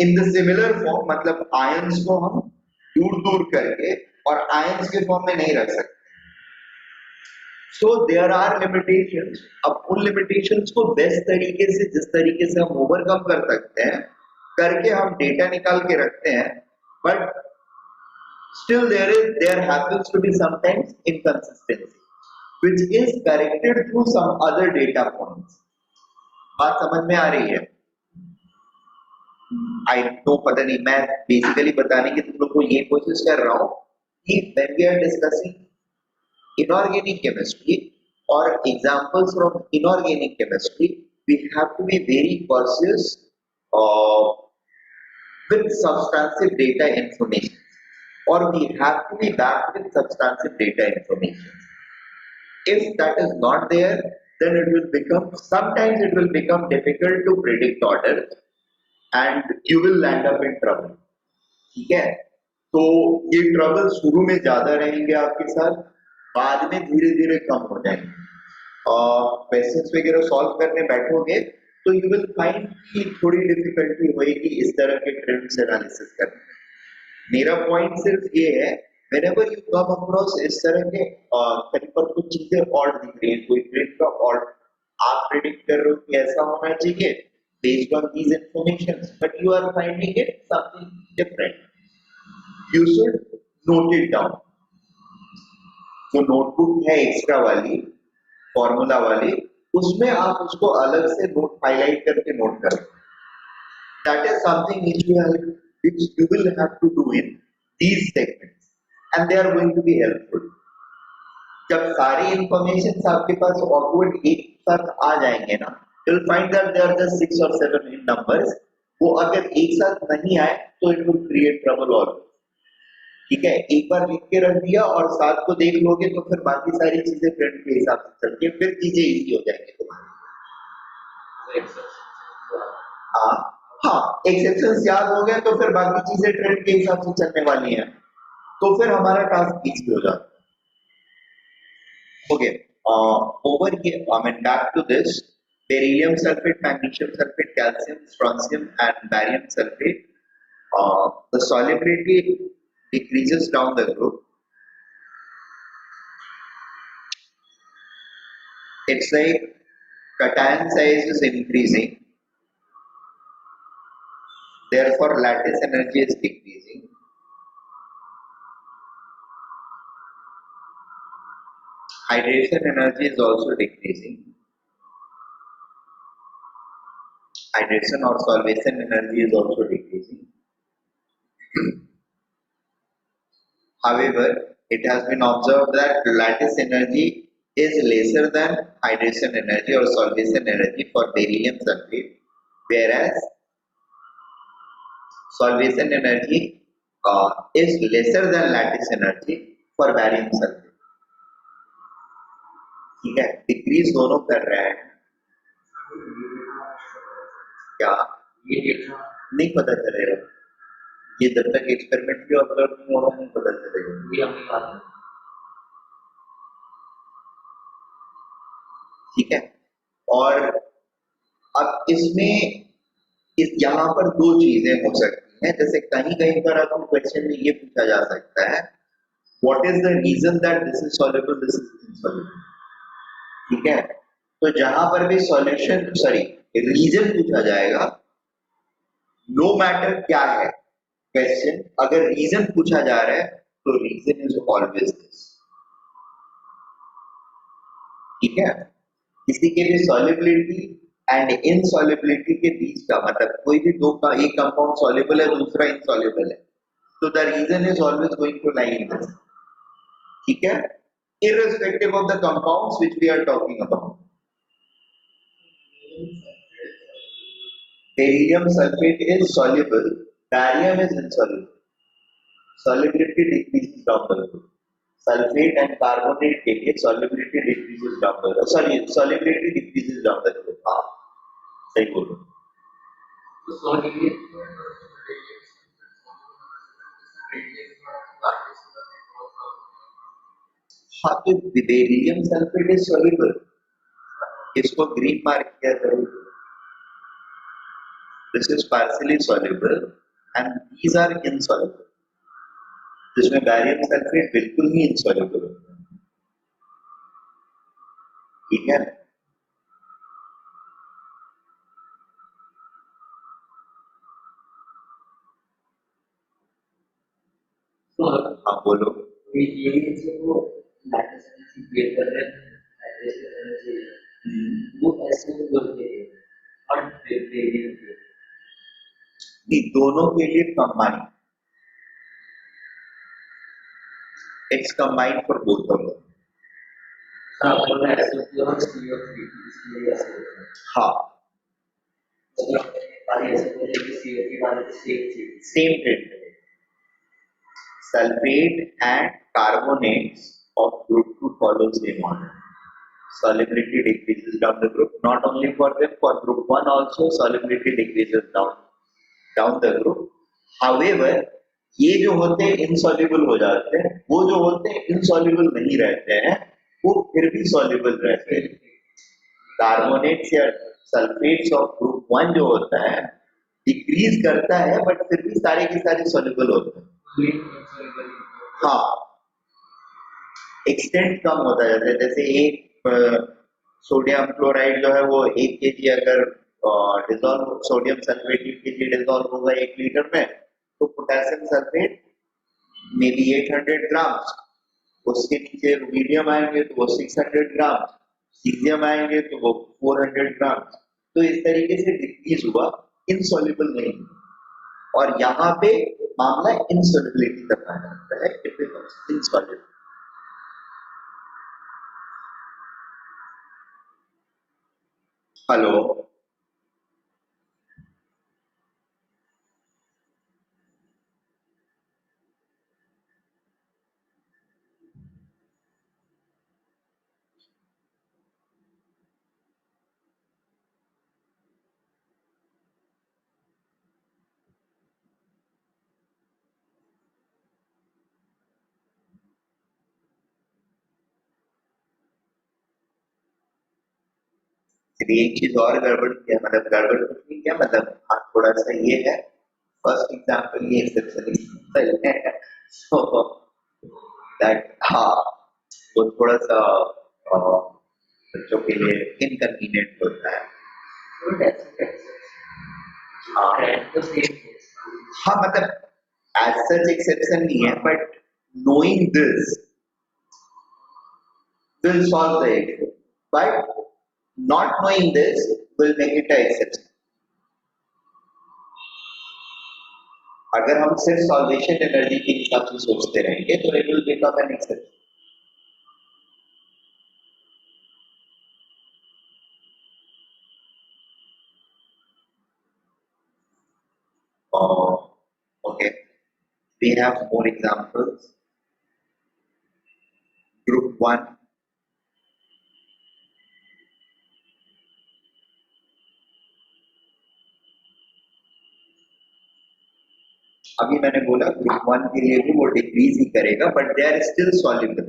in the similar form, मतलब आयंस को हम दूर दूर करके और आयंस के फॉर्म में नहीं रख सकते। So there are limitations. अब उन limitations को बेस्ट तरीके से, जिस तरीके से हम ओवरकम कर सकते हैं, करके हम डेटा निकाल के रखते हैं, but still there happens to be sometimes inconsistency, which is corrected through some other data points. बात समझ में आ रही है? I know, पता नहीं, मैं बेसिकली बताने की तुम लोग को ये कोशिश कर रहा हूँ कि when we are discussing inorganic chemistry or examples from inorganic chemistry, we have to be very cautious with substantive data information, or we have to be backed with substantive data information. If that is not there, then it will become, sometimes it will become difficult to predict orders and you will land up in trouble. ठीक है, तो ये ट्रबल शुरू में ज्यादा रहेंगे आपके साथ, बाद में धीरे धीरे कम हो जाएंगे। क्वेश्चंस वगैरह सॉल्व करने बैठोगे तो यू विल फाइंड कि थोड़ी डिफिकल्टी होगी इस तरह के ट्रेंड्स एनालिसिस करने में। मेरा पॉइंट सिर्फ ये है, व्हेनेवर यू कम अक्रॉस इस तरह के कहीं पर कुछ चीजें ऑड दिख रही है, कोई ट्रेंड का ऑड आप प्रेडिक्ट कर रहे हो कि ऐसा होना चाहिए based on these informations, but you are finding it something different, you should note it down. जो नोटबुक है एक्स्ट्रा वाली, फॉर्मूला वाली, उसमें आप उसको अलग से नोट हाईलाइट करके नोट करें। That is something which you will have to do in these segments and they are going to be helpful. जब सारी इंफॉर्मेशन आपके पास ऑकवर्ड एक साथ आ जाएंगे ना, you will find that there are just 6 or 7 in numbers, वो अगर एक साथ नहीं आए तो it will create trouble always। ठीक है, एक बार लिख के रख दिया और साथ को देख लोगे तो फिर बाकी सारी चीजें ट्रेंड के हिसाब से चलती है, फिर चीजें इजी हो जाएंगी तुम्हारी। हाँ, एक्सेप्शंस याद हो गए तो फिर बाकी चीजें ट्रेंड के हिसाब से चलने वाली हैं, तो फिर हमारा टास्क इजी हो जाता है। Okay, over here, I mean back to this, beryllium sulphate, magnesium sulphate, calcium, strontium and barium sulphate The solubility decreases down the group. It's like cation size is increasing, therefore lattice energy is decreasing. Hydration energy is also decreasing. Hydration or solvation energy is also decreasing. However, it has been observed that lattice energy is lesser than hydration energy or solvation energy for beryllium sulfate, whereas solvation energy is lesser than lattice energy for barium sulfate. ठीक है, डिक्रीज दोनों कर रहा है क्या ये देखना नहीं पता चलेगा, ये जब तक एक्सपेरिमेंट भी ऑब्जर्व नहीं होगा नहीं पता चलेगा। ये अपनी बात है। ठीक है, और अब इसमें यहाँ पर दो चीजें हो सकती हैं, जैसे कहीं कहीं पर आपको क्वेश्चन में ये पूछा जा सकता है what is the reason that this is soluble this is insoluble. ठीक है, तो जहां पर भी सॉल्यूशन रीजन पूछा जाएगा, नो मैटर क्या है क्वेश्चन, अगर रीजन पूछा जा रहा है तो रीजन इज ऑलवेज दिस। ठीक है, किसी के भी सॉल्युबिलिटी एंड इनसॉल्युबिलिटी के बीच का मतलब कोई भी दो का एक कंपाउंड सॉल्युबल है दूसरा इनसॉल्युबल है, तो the reason is always going to lie in this. ठीक है, irrespective of the compounds which we are talking about. Beryllium sulfate is soluble, barium is insoluble. Solubility decreases down the road. Sulfate and carbonate के लिए solubility decreases down the road. Solubility decreases down the road. हाँ, सही बोलो। तो सॉल्युबल हाँ, तो बेरिलियम सल्फेट इज soluble, इसको ग्रीन मार्क किया करो। This is partially soluble and these are insoluble, जिसमें बैरियम सल्फेट बिल्कुल ही insoluble होता है। ठीक है, तो हाँ बोलो। ये जो लैटिस एनर्जी क्रिएट कर रहे हैं हाइड्रेशन एनर्जी वो ऐसे बोलते हैं और बेरियम दोनों के लिए combine, it's combine for both of them. और ऐसे पूरा CO3 इसलिए ऐसे होता है। हाँ, मतलब पानी ऐसे बोले कि CO3 वाले same treatment, sulfate and carbonates of group 2 follow same order. Solubility decreases down the group, not only for them, for group 1 also solubility decreases down the group. However, ये जो होते हैं insoluble हो जाते हैं, वो जो होते हैं insoluble नहीं रहते हैं, वो फिर भी soluble रहते हैं। कार्बोनेट्स या सल्फेट्स ऑफ ग्रुप 1 जो होता है डिक्रीज करता है बट फिर भी सारे के सारे soluble होते हैं। हाँ, एक्सटेंट कम होता जाता है, जैसे एक सोडियम क्लोराइड जो है वो 1 kg अगर dissolve sodium sulphate 1 kg dissolve होगा 1 लीटर में, तो पोटेशियम सल्फेट मे बी 800 ग्राम, उसके नीचे रुबिडियम आएंगे तो वो 600 ग्राम, सीजियम आएंगे तो वो 400 ग्राम। तो इस तरीके से डिक्रीज हुआ, इनसॉल्युबल नहीं, और यहाँ पे मामला इनसॉल्युबिलिटी तक आ जाता है, इट बिकम्स इनसॉल्युबल। हेलो, एक चीज और गड़बड़ किया, मतलब गड़बड़ कुछ नहीं किया, मतलब हाँ थोड़ा सा ये है फर्स्ट एग्जांपल ये एक्सेप्शनली सिंपल है, सो दैट हाँ वो थोड़ा सा बच्चों के लिए इनकन्वीनियंट होता है। So that's it. हाँ And the same case. हाँ मतलब एज सच एक्सेप्शन नहीं है, but knowing this will solve the issue, but not knowing this will make it an exception. अगर हम सिर्फ सॉल्वेशन एनर्जी के हिसाब से सोचते रहेंगे तो it will become an exception. Okay, we have more examples. Group 1, अभी मैंने बोला ग्रुप 1 के लिए भी वो डिक्रीज ही करेगा, but they are still soluble.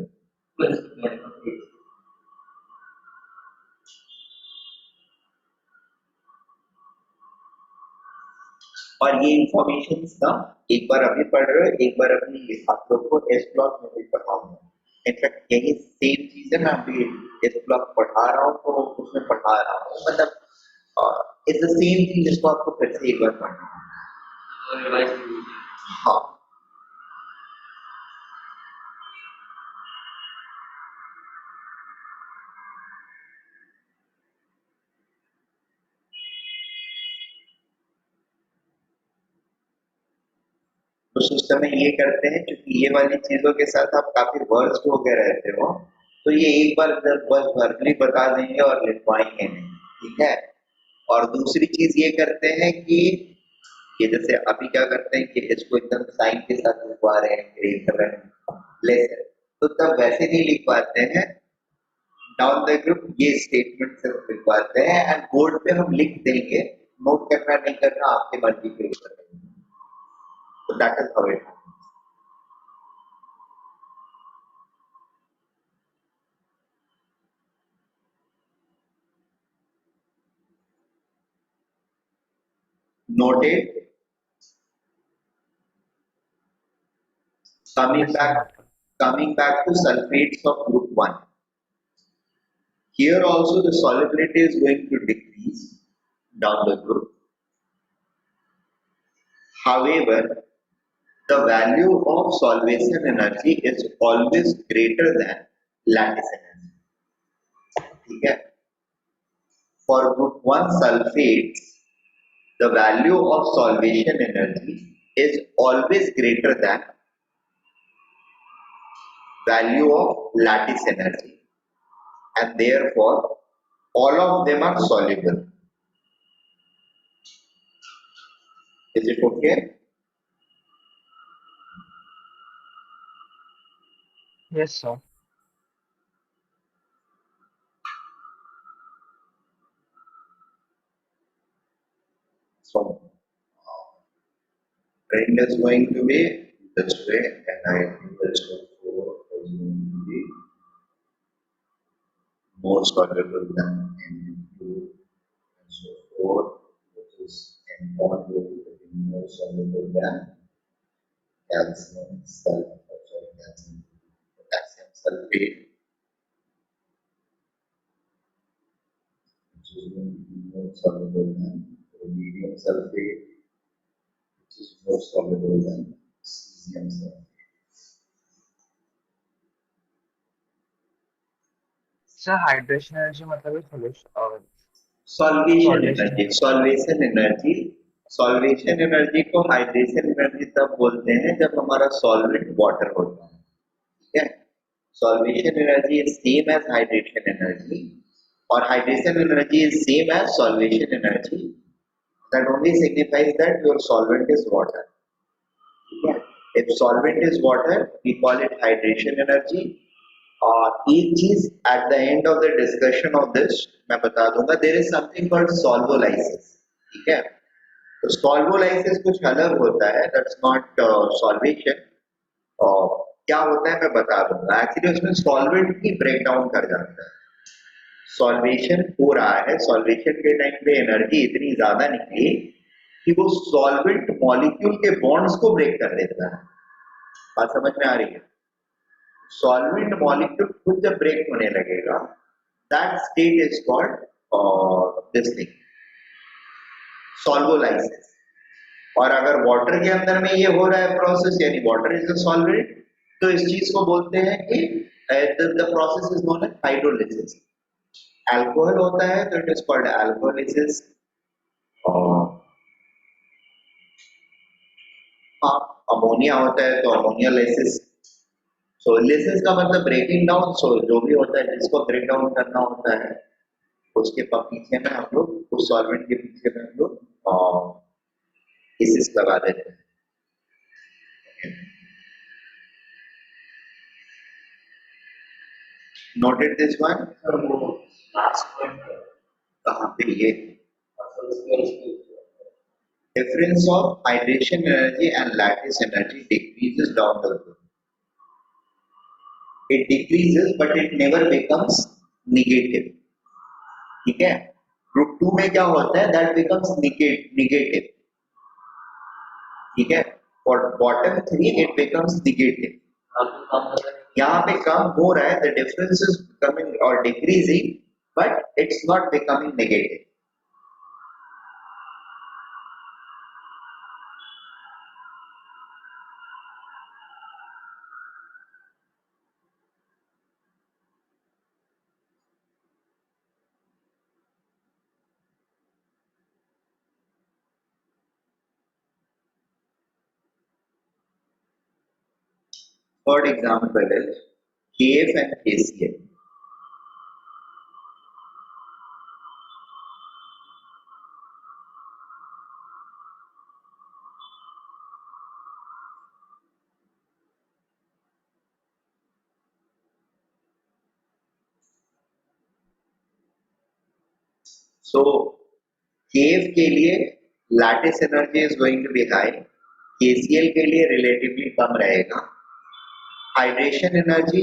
और ये इंफॉर्मेशन ना एक बार अभी पढ़ रहे हो, एक बार अभी आप लोग को एस ब्लॉक में भी पढ़ाऊंगा। इनफैक्ट यही सेम चीज है, मैं अभी एस ब्लॉक पढ़ा रहा हूँ तो उसमें पढ़ा रहा हूँ, मतलब इट्स द सेम चीज जिसको आपको फिर से एक बार पढ़ना है। हाँ तो सिस्टम में ये करते हैं, क्योंकि ये वाली चीजों के साथ आप काफी वर्स्ट हो गए रहते हो, तो ये एक बार बस वर्बली बता देंगे और लिखवाएंगे नहीं, ठीक है। और दूसरी चीज ये करते हैं कि ये जैसे अभी क्या करते हैं कि इसको एकदम साइन के साथ लिखवा रहे हैं, ग्रेड कर रहे हैं, लेस है, तो तब वैसे नहीं लिखवाते हैं, डाउन द ग्रुप ये स्टेटमेंट से लिखवाते हैं एंड बोर्ड पे हम लिख देंगे, नोट करना नहीं करना आपके मर्जी पे कर देंगे। So that is how it happens. Noted. Coming back to sulfates of group 1. Here also the solubility is going to decrease down the group. However, the value of solvation energy is always greater than lattice energy. ठीक है? For group 1 sulfates, the value of solvation energy is always greater than value of lattice energy, and therefore all of them are soluble. Is it okay? Yes, sir. So trend is going to be this way, and I think this one is going to be more soluble than N2 and so forth, which is N1 will be more soluble than calcium potassium sulfate, which is going to be more soluble than rubidium sulfate, which is more soluble than cesium sulfate. Sir, hydration energy मतलब है solution सॉल्वेशन एनर्जी को हाइड्रेशन एनर्जी तब बोलते हैं जब हमारा सॉल्वेंट वाटर होता है, ठीक है। Solvation energy is same as hydration energy और hydration energy is same as solvation energy, that only signifies that your solvent is water, ठीक है। If solvent is water we call it hydration energy. और एक चीज at the end of the discussion of this मैं बता दूंगा, there is something called solvolysis, ठीक है। तो सॉल्वोलाइसिस कुछ अलग होता है, दैट्स नॉट सॉल्वेशन। और क्या होता है मैं बता दूंगा। एक्चुअली उसमें सॉल्वेंट की ब्रेकडाउन कर जाता है, सॉल्वेशन हो रहा है, सॉल्वेशन के टाइम पे एनर्जी इतनी ज्यादा निकली कि वो सॉल्वेंट मॉलिक्यूल के बॉन्ड्स को ब्रेक कर देता है। बात समझ में आ रही है? सॉल्वेंट मॉलिक्यूल खुद जब ब्रेक होने लगेगा, that state is called this thing solvolysis. और अगर वाटर के अंदर में ये हो रहा है प्रोसेस, यानी वाटर इज अ सॉल्वेंट, तो इस चीज को बोलते हैं कि the process is known as hydrolysis. Alcohol होता है तो इट इज कॉल्ड अल्कोहलिसिस। हाँ, अमोनिया होता है तो अमोनियालिसिस। सो लिसिस का मतलब ब्रेकिंग डाउन। सो जो भी होता है जिसको ब्रेक डाउन करना होता है, उसके पीछे में हम लोग, उस सॉल्वेंट के पीछे में हम लोग लिसिस लगा देते हैं। Noted this one. सर वो लास्ट पॉइंट कहाँ पे ये मतलब उसके difference of hydration energy and lattice energy decreases down the road. It decreases but it never becomes negative. ठीक है? ग्रुप 2 में क्या होता है? That becomes negative. ठीक है? For bottom 3 it becomes negative. आपको काम कर रहे हैं यहाँ पे कम हो रहा है, the difference is becoming or decreasing, but it's not becoming negative. Third example is KF and KCl. So KF के लिए lattice energy is going to be high, KCl के लिए relatively कम रहेगा। Hydration energy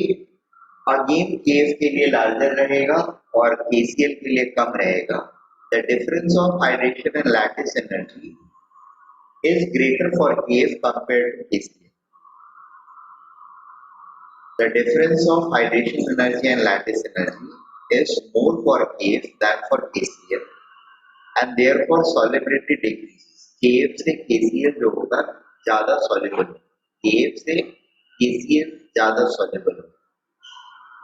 again KF के लिए larger रहेगा और KCl के लिए कम रहेगा। The difference of hydration and lattice energy is greater for KF compared to KCl. The difference of hydration energy and lattice energy is more for KF than for KCl. And therefore solubility decreases. KF से KCl जो होगा ज्यादा soluble, KF से KCl ज्यादा soluble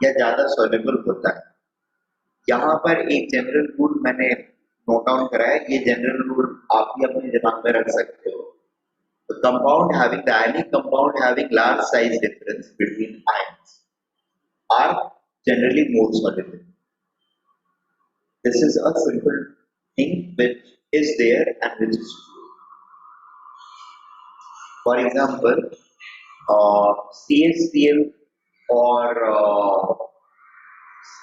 या ज्यादा soluble होता है। यहाँ पर एक जनरल रूल मैंने नोट डाउन करा है, ये जनरल रूल आप भी अपने दिमाग में रख सकते हो। The compound having the ionic compound having large size difference between ions are generally more soluble. This is a simple thing which is there and which is true. For example, CHCl or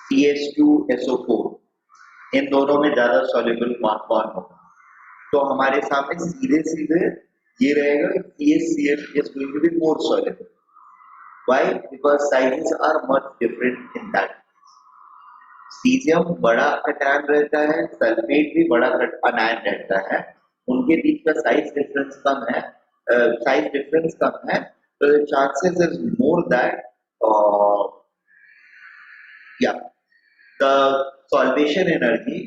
CH2SO4, इन दोनों में ज्यादा soluble कौन होगा? तो हमारे सामने सीधे सीधे ये रहेगा CHCl is going to be more soluble. Why? Because sizes are much different in that. Caesium बड़ा कटायन रहता है, सल्फेट भी बड़ा अनायन रहता है, उनके बीच का साइज डिफरेंस कम है, तो चांसेस इज मोर दैट या the solvation energy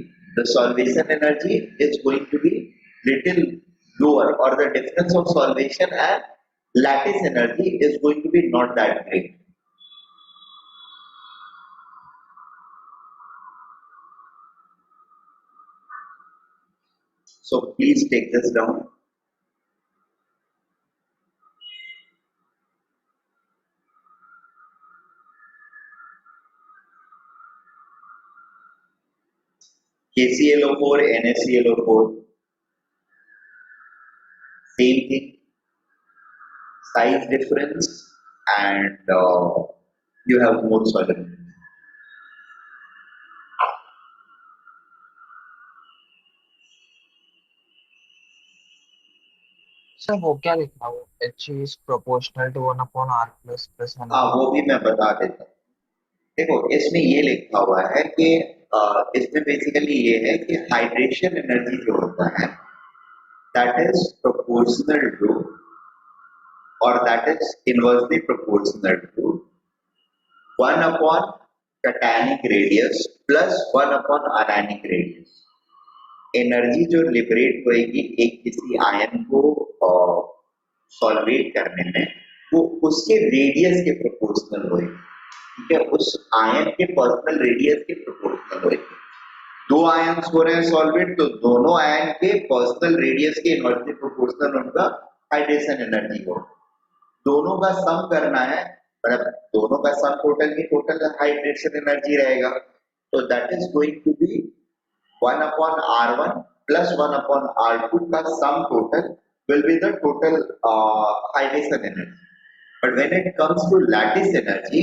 is going to be little lower और the difference of solvation and lattice energy is going to be not that great. So please take this down. KClO4, NaClO4, same thing, size difference, and you have more solubility. Sir वो क्या लिखा वो H is proportional to 1/r plus 1. हाँ, वो भी मैं बता देता हूँ। देखो इसमें ये लिखा हुआ है कि इसमें बेसिकली ये है कि हाइड्रेशन एनर्जी जो होता है that is proportional to, or that is inversely proportional to 1 upon cationic radius plus 1 upon anionic radius. Energy जो लिबरेट होएगी एक किसी आयन को सॉल्वेट करने में, वो उसके रेडियस के प्रोपोर्शनल होएगी, ठीक है, उस आयन के पर्सनल रेडियस के प्रोपोर्शनल होएगी। दो आयन्स हो रहे हैं सॉल्वेट, तो दोनों आयन के पर्सनल रेडियस के इनवर्सली प्रोपोर्शनल उनका हाइड्रेशन एनर्जी हो। दोनों का सम करना है, मतलब दोनों का सम टोटल की टोटल हाइड्रेशन एनर्जी रहेगा, तो that is going to be 1 upon R1 plus 1 upon R2 का sum total will be the total hydration energy. But when it comes to lattice energy,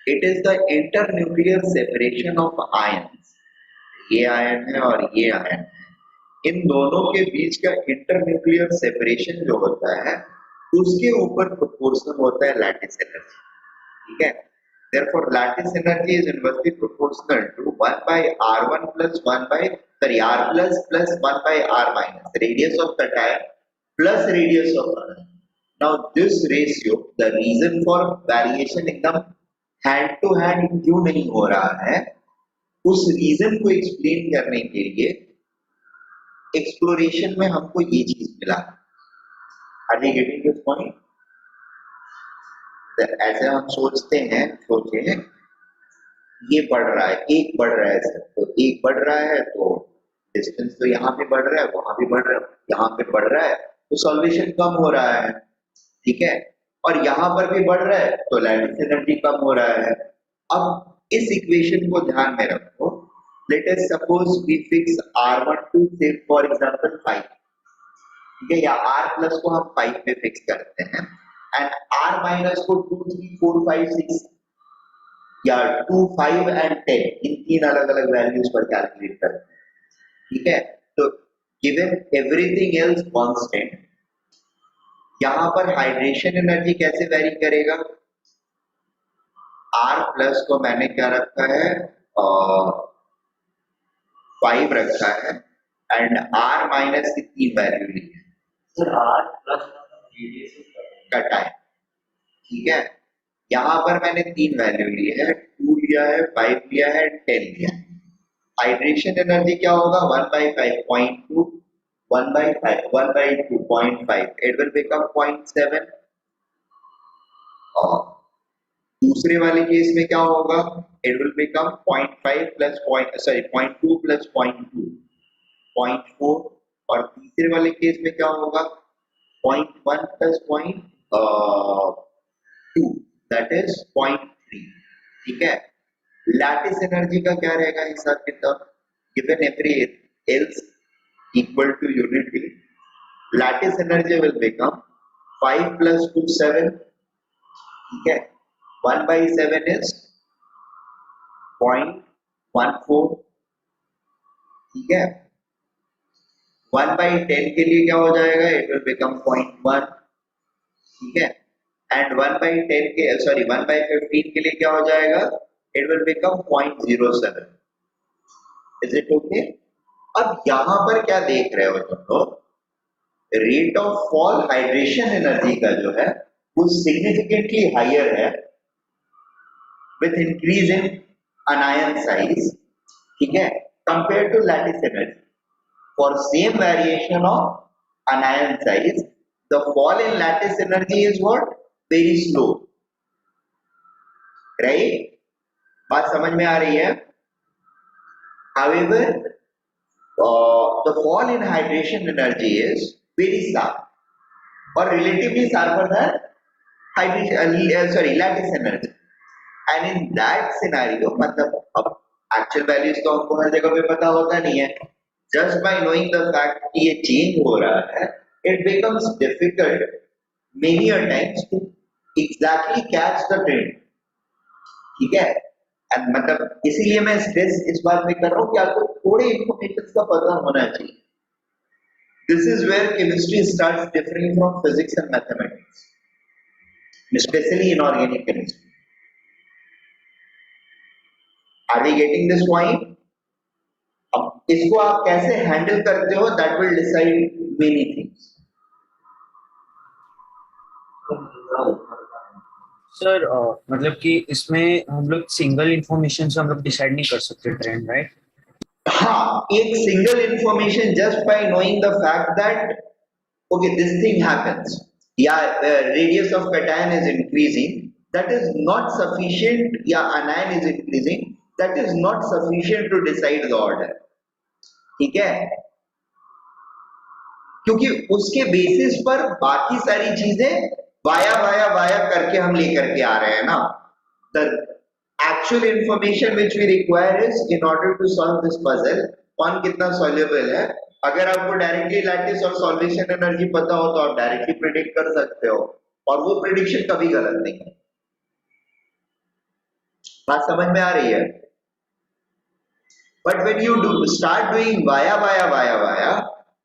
it is the internuclear separation of ions. ये आयन है और ये आयन है, इन दोनों के बीच का इंटरन्यूक्लियर सेपरेशन जो होता है उसके ऊपर प्रोपोर्शनल होता है लैटिस एनर्जी, ठीक है। Therefore, lattice energy is inversely proportional to 1 by R1 plus 1 by, sorry, R plus 1 by R minus, radius of cation plus radius of anion. Now, this ratio, the reason for variation एकदम hand to hand क्यों नहीं हो रहा है, उस रीजन को एक्सप्लेन करने के लिए एक्सप्लोरेशन में हमको ये चीज मिला। Are we getting this point? ऐसे हम सोचते हैं, सोचे ये बढ़ रहा है, एक बढ़ रहा है सर, तो एक बढ़ रहा है तो डिस्टेंस तो यहाँ पे बढ़ रहा है, वहां भी बढ़ रहा है, यहाँ पे बढ़ रहा है तो सॉल्वेशन कम हो रहा है, ठीक है, और यहाँ पर भी बढ़ रहा है तो लैटिस एनर्जी कम हो रहा है। अब इस इक्वेशन को ध्यान में रखो, let us suppose we fix R1 to say for example 5, ठीक है, या R प्लस को हम 5 पे फिक्स करते हैं एंड R माइनस को 2, 3, 4, 5, 6 या 2, 5 एंड 10 इन तीन अलग अलग वैल्यूज पर कैलकुलेट करते हैं, ठीक है। तो गिवन एवरीथिंग एल्स कांस्टेंट, यहाँ पर हाइड्रेशन एनर्जी कैसे वेरी करेगा, R प्लस को मैंने क्या रखा है 5 रखा है एंड R माइनस की 3 वैल्यू ली है सर R प्लस रेडियस कटा है, ठीक है। यहाँ पर मैंने 3 वैल्यू ली है, 2 लिया है, 5 लिया है, 10 लिया है। हाइड्रेशन एनर्जी क्या होगा 1 by 5.2, 1 by 5, 1 by 2.5, it will become 0.7। और दूसरे वाले केस में क्या होगा, it will become 0.5 plus 0.2 plus 0.2, 0.4। और तीसरे वाले केस में क्या होगा 0.1 plus 0.2, that is 0.3, ठीक है। लैटिस एनर्जी का क्या रहेगा हिसाब किताब, given every else equal to unity, lattice energy will become 5 plus 2 7, ठीक है, 1 by 7 is 0.14, ठीक है। 1 by 10 के लिए क्या हो जाएगा, it will become 0.1, ठीक है, एंड 1 by 10 के 1 by 15 के लिए क्या हो जाएगा, it will become 0.07। Is it okay? अब यहाँ पर क्या देख रहे हो तुम लोग, rate of fall hydration energy का जो है वो सिग्निफिकेंटली हायर है with increase in anion size, ठीक है, compared to lattice energy. For same variation of anion size, the fall in lattice energy is what? Very slow, right? बात समझ में आ रही है? However, the fall in hydration energy is very sharp, or relatively sharper than lattice energy. And in that scenario, मतलब अब actual values तो हमको हर जगह पे पता होता नहीं है, just by knowing the fact कि ये change हो रहा है, it becomes difficult many a times to exactly catch the trend, ठीक है। And मतलब इसीलिए मैं स्ट्रेस इस बात में कर रहा हूँ कि आपको थोड़े इन्फॉर्मेशन का पता होना चाहिए। This is where chemistry starts differing from physics and mathematics, especially inorganic chemistry. Are we getting this point? अब इसको आप कैसे हैंडल करते हो, that will decide many things. Sir मतलब कि इसमें हम लोग सिंगल इंफॉर्मेशन से हम लोग डिसाइड नहीं कर सकते ट्रेंड, राइट? हाँ, एक single information just by knowing the fact that okay, this thing happens, yeah, radius of cation is increasing, that is not sufficient, yeah, anion is increasing, that is not sufficient to decide the order, ठीक है? क्योंकि उसके बेसिस पर बाकी सारी चीजें वाया वाया वाया करके हम लेकर के आ रहे हैं ना। The actual information which we require is in order to solve this puzzle, कौन कितना सॉल्युबल है। अगर आपको डायरेक्टली लैटिस और सॉल्वेशन एनर्जी पता हो तो आप डायरेक्टली प्रिडिक्ट कर सकते हो, और वो प्रिडिक्शन कभी गलत नहीं है। बात समझ में आ रही है? But when you do start doing via via via via,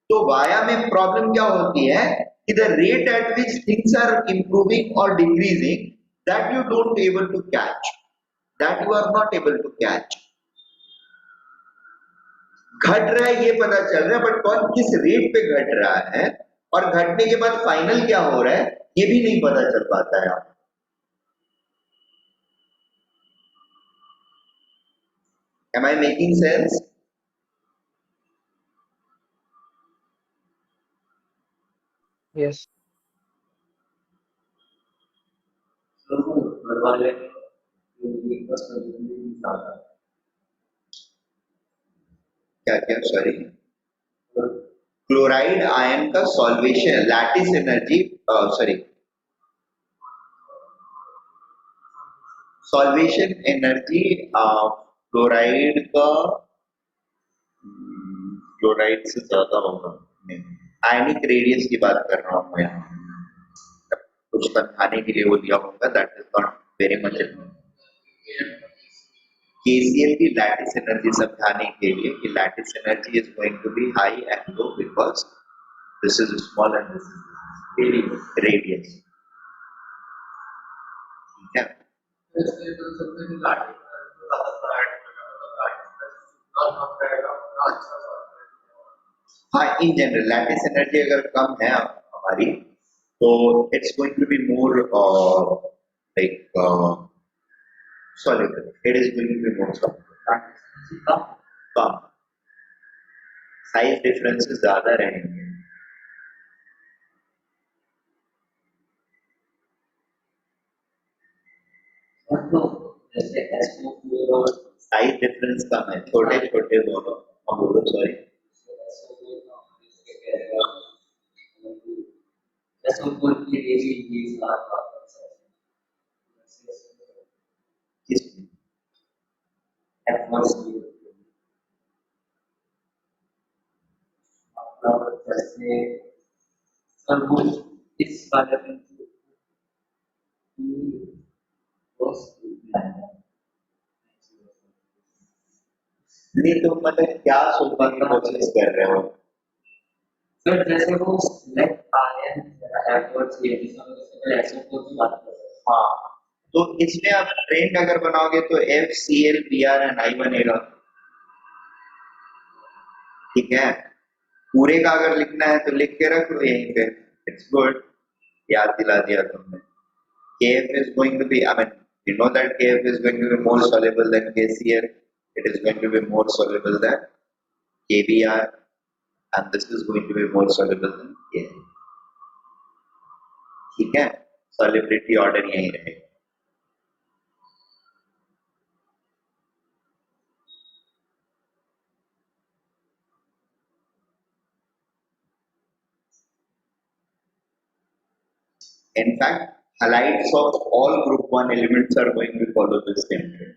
तो वाया में प्रॉब्लम क्या होती है कि the rate at which things are improving और decreasing, that you don't able to catch, that you are not able to catch. घट रहा है ये पता चल रहा है, बट कौन किस रेट पे घट रहा है और घटने के बाद फाइनल क्या हो रहा है ये भी नहीं पता चल पाता है आपको। Am I making sense? Yes. क्या क्या, सॉरी? क्लोराइड आयन का solvation lattice energy, sorry, solvation energy chloride का, क्लोराइड से ज्यादा होगा नहीं, आयनिक रेडियस की बात कर रहा हूँ मैं यहाँ, कुछ समझाने के लिए वो दिया होगा, that is not very much. KCl की लैटिस एनर्जी समझाने के लिए कि lattice energy is going to be high and low because this is small and this is radius, ठीक है? हाँ, इन जनरल लैटिस एनर्जी अगर कम है हमारी तो it's going to be more like soluble, it is going to be more soluble, कम साइज डिफरेंसेस ज्यादा रहेंगे। साइज डिफरेंस कम है, छोटे छोटे दोनों, हम बोलो सॉरी, नहीं तो मतलब क्या सोचने की कोशिश कर रहे हो? फिर जैसे वो सिलेक्ट आयन एफर्ट्स ये SO4 की बात कर रहे हैं। हाँ, तो इसमें आप ट्रेंड अगर बनाओगे तो FCl Br and I बनेगा, ठीक है? पूरे का अगर लिखना है तो लिख के रख लो यहीं पे, इट्स गुड, याद दिला दिया तुमने। KF is going to be, I mean, you know that KF is going to be more soluble than KCl, it is going to be more soluble than KBr, and this is going to be more soluble than KF, ठीक है? Solubility order यही रहेगा। In fact, halides of all group 1 elements are going to follow the same trend.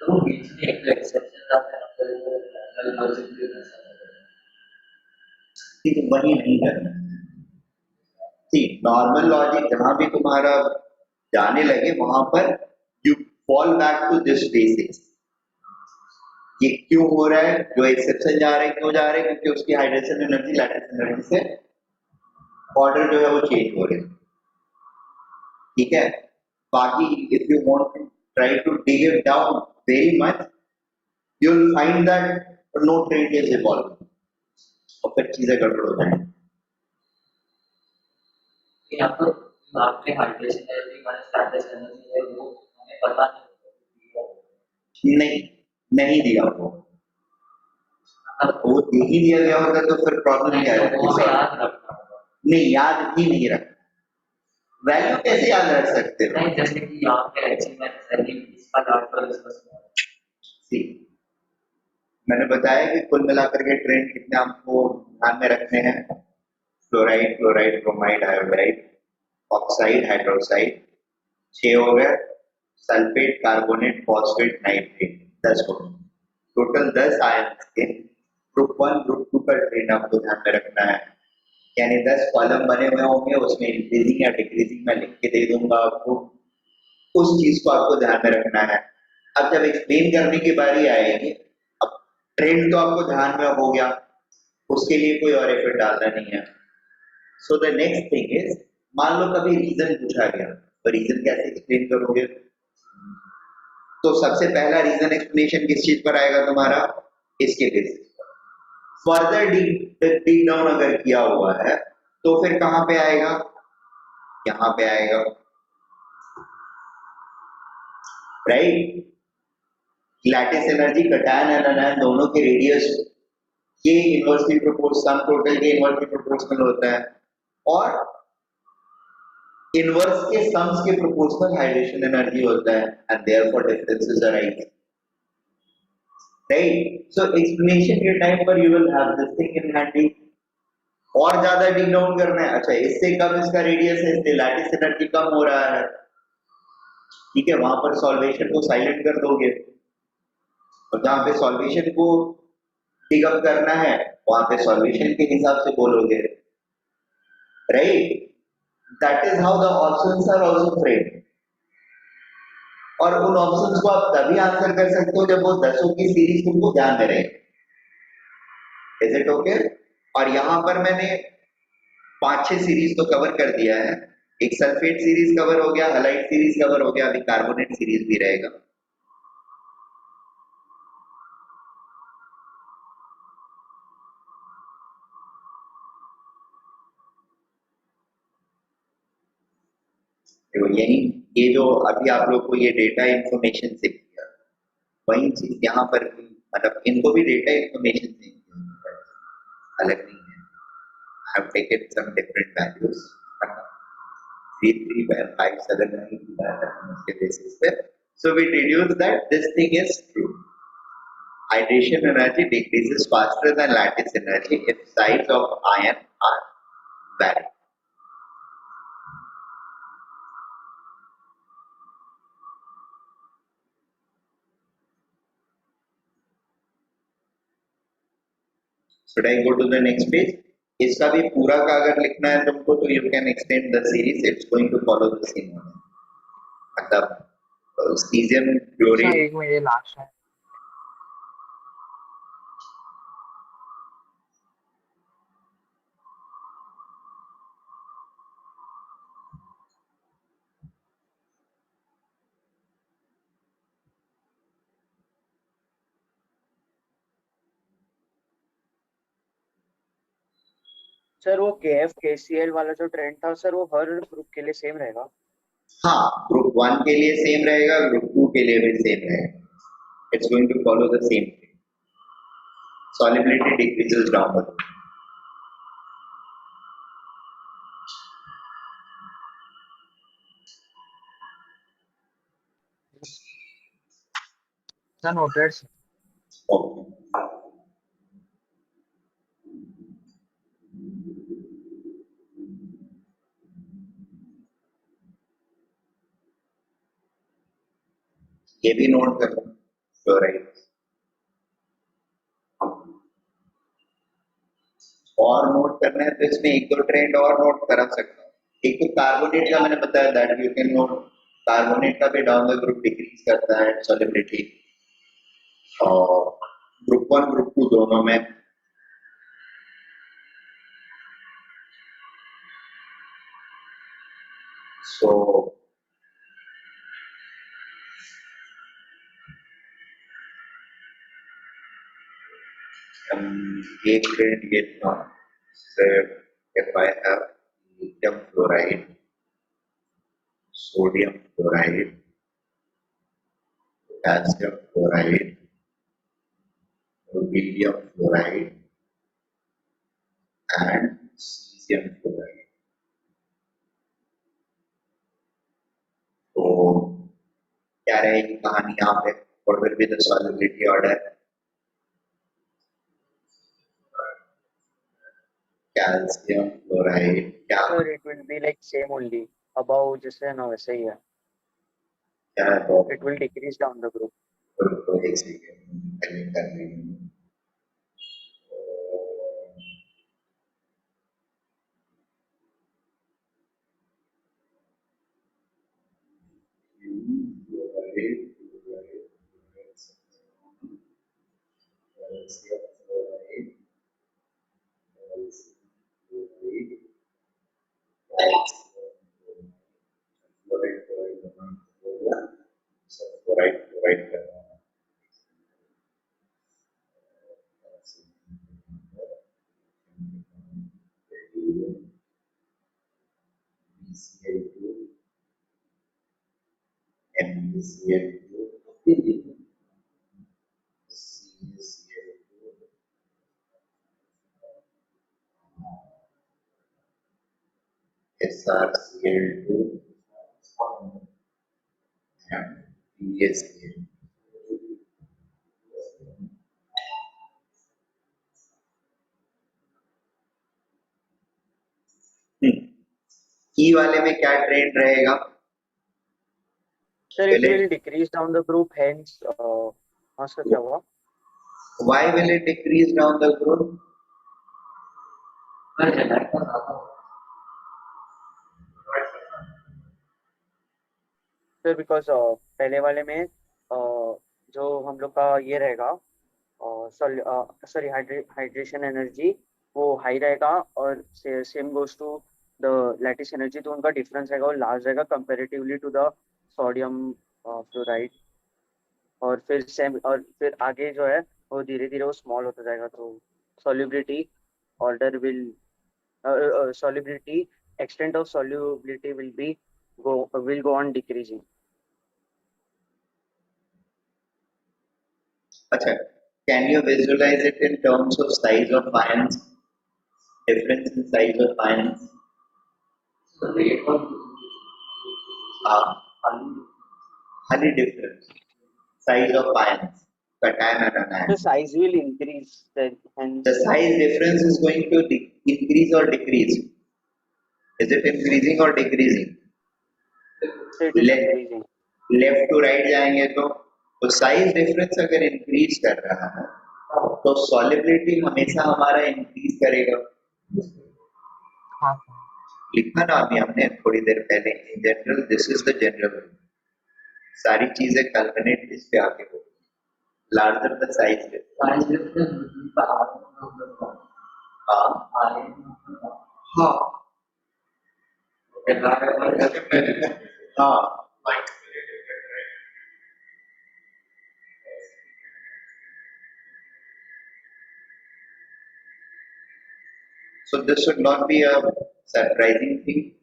तो वो बीच में एक एक्सेप्शन आता है, मतलब लॉजिक भी कर सकते हैं। ठीक है, वही नहीं करना। ठीक, नॉर्मल लॉजिक जहां भी तुम्हारा जाने लगे वहां पर you fall back to this basics. ये क्यों हो रहा है, जो एक्सेप्शन जा रहे हैं क्यों जा रहे हैं, क्योंकि उसकी हाइड्रेशन एनर्जी लैटिस एनर्जी से ऑर्डर जो है वो चेंज हो रही है, ठीक है? बाकी if you want to try to dig it down very much, you will find that no trend is evolving और फिर चीजें गड़बड़ हो जाएंगी। यहाँ पर आपके हाइड्रेशन एनर्जी माने स्टैटस एनर्जी है वो हमें पता नहीं नहीं नहीं दिया हो, अब वो दे ही दिया गया होता तो फिर प्रॉब्लम क्या है? वो हमें याद रखना होगा। नहीं, याद ही नहीं रखना। वैल्यू कैसे याद रख सकते हो? नहीं, जैसे कि यहाँ पे अचीवमेंट वैल्यू इसका डाटा पर डिस्कस सी, मैंने बताया कि कुल मिलाकर के ट्रेंड कितने आपको ध्यान में रखने हैं। Fluoride, chloride, bromide, iodide, oxide, hydroxide 6 हो गए, सल्फेट, कार्बोनेट, फॉस्फेट, नाइट्रेट 10 हो गए। टोटल 10 आयन के ग्रुप 1 ग्रुप 2 का ट्रेंड आपको ध्यान में रखना है। यानी 10 कॉलम बने हुए होंगे, उसमें इंक्रीजिंग या डिक्रीजिंग मैं लिख के दे दूंगा आपको, उस चीज को आपको ध्यान में रखना है। अब जब एक्सप्लेन करने की बारी आएगी, अब ट्रेंड तो आपको ध्यान में हो गया, उसके लिए कोई और एफर्ट डालना नहीं है। So the next thing is, मान लो कभी रीजन पूछा गया, तो रीजन कैसे एक्सप्लेन करोगे? तो सबसे पहला रीजन एक्सप्लेनेशन किस चीज पर आएगा तुम्हारा? इसके बेसिस पर। फर्दर डीप डाउन अगर किया हुआ है तो फिर कहां पे आएगा? यहां पे आएगा, राइट? लैटिस एनर्जी, कैटायन और एनायन दोनों के रेडियस ये इनवर्सली प्रोपोर्शनल, सम टोटल के इनवर्सली प्रोपोर्शनल होता है, और इनवर्स के सम्स के प्रोपोर्शनल हाइड्रेशन एनर्जी होता है, and therefore differences arise, right? So explanation के टाइम पर you will have this thing in handy. और ज्यादा डीप डाउन करना है, अच्छा इससे कम इसका रेडियस है, इससे लैटिस एनर्जी कम हो रहा है, ठीक है, वहां पर सॉल्वेशन को साइलेंट कर दोगे, और जहां पे सॉल्वेशन को पिकअप करना है वहां पे सॉल्वेशन के हिसाब से बोलोगे, right? That is how the options are also framed. और उन ऑप्शंस को आप तभी आंसर कर सकते हो जब वो 10 की सीरीज तुमको ध्यान में रहे। Is it okay? और यहां पर मैंने 5-6 सीरीज तो कवर कर दिया है। एक सल्फेट सीरीज कवर हो गया, हैलाइड सीरीज कवर हो गया, अभी कार्बोनेट सीरीज भी रहेगा। तो यही, ये जो अभी आप लोग को ये डेटा इंफॉर्मेशन से किया, वही चीज यहाँ पर भी, मतलब इनको भी डेटा इंफॉर्मेशन से किया, अलग नहीं है। I have taken some different values, 3, 3, 5, 7, 9 के basis पे. So we deduce that this thing is true. Hydration energy decreases faster than lattice energy if size of ion are varied. Should I go to the next page? इसका भी पूरा का अगर लिखना है तुमको तो you can extend the series. It's going to follow the same one. मतलब cesium chloride. एक में ये लास्ट है। सर वो केएफ केसीएल वाला जो ट्रेंड था सर, वो हर ग्रुप के लिए सेम रहेगा? हाँ, ग्रुप 1 के लिए सेम रहेगा, ग्रुप 2 के लिए भी सेम रहेगा। It's going to follow the same thing. Solubility decreases downward. Sir noted. Okay. ये भी नोट कर लो, फ्लोराइड। और नोट करना है तो इसमें एक दो ट्रेंड और नोट करा सकता हूँ। एक तो कार्बोनेट का मैंने बताया, that you can note, carbonate का भी डाउन द ग्रुप डिक्रीज करता है सॉल्युबिलिटी, और ग्रुप 1 ग्रुप 2 दोनों में। सो ये ट्रेंड ये था that if I have lithium fluoride, sodium fluoride, potassium fluoride, rubidium fluoride, and cesium fluoride. तो क्या रहेगी कहानी यहाँ पे? What will be the solubility order? Calcium fluoride क्या Sir, it will be like same only. Above जैसे है ना वैसे ही है. क्या है तो It will decrease down the group. एक सेकेंड पहले कर रही हूँ SrCl2 and PaCl2. ई वाले में क्या ट्रेंड रहेगा? Sir, it Will will it, decrease down the group. Hence, हाँ sir क्या हुआ? why will it decrease down the group? Sir, because पहले वाले में जो हम लोग का ये रहेगा सॉरी हाइड्रेशन एनर्जी वो हाई रहेगा और same goes to the lattice energy, तो उनका डिफरेंस रहेगा और लार्ज रहेगा comparatively to the sodium fluoride. और फिर आगे जो है वो धीरे धीरे वो स्मॉल होता जाएगा. तो solubility order will solubility extent of solubility will go on decreasing. अच्छा, can you visualize it in terms of size of ions? Difference in size of ions? Highly difference. Size of ions, cation and anion. The size will increase, then hence The size difference is going to increase or decrease. Is it increasing or decreasing? it is increasing. Left to right जाएंगे तो साइज डिफरेंस अगर इंक्रीज कर रहा है तो सॉलिबिलिटी हमेशा हमारा इंक्रीज करेगा. हाँ लिखा ना अभी हमने थोड़ी देर पहले, in general this is the general. सारी चीजें कल्पनेट इस पे आके होती है. लार्जर द साइज हाँ हाँ So this should not be a surprising thing.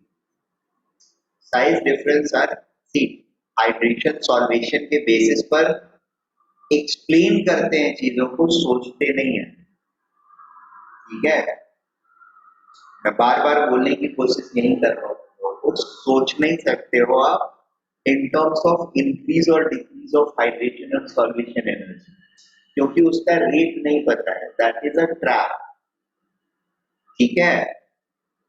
Size difference are, see, hydration solvation के basis पर explain करते हैं चीजों को, सोचते नहीं है. ठीक है, मैं बार बार बोलने की कोशिश नहीं कर रहा हूँ. कुछ सोच नहीं सकते हो आप in terms of increase or decrease of hydration and solvation energy, क्योंकि उसका रेट नहीं पता है. That is a trap. ठीक है,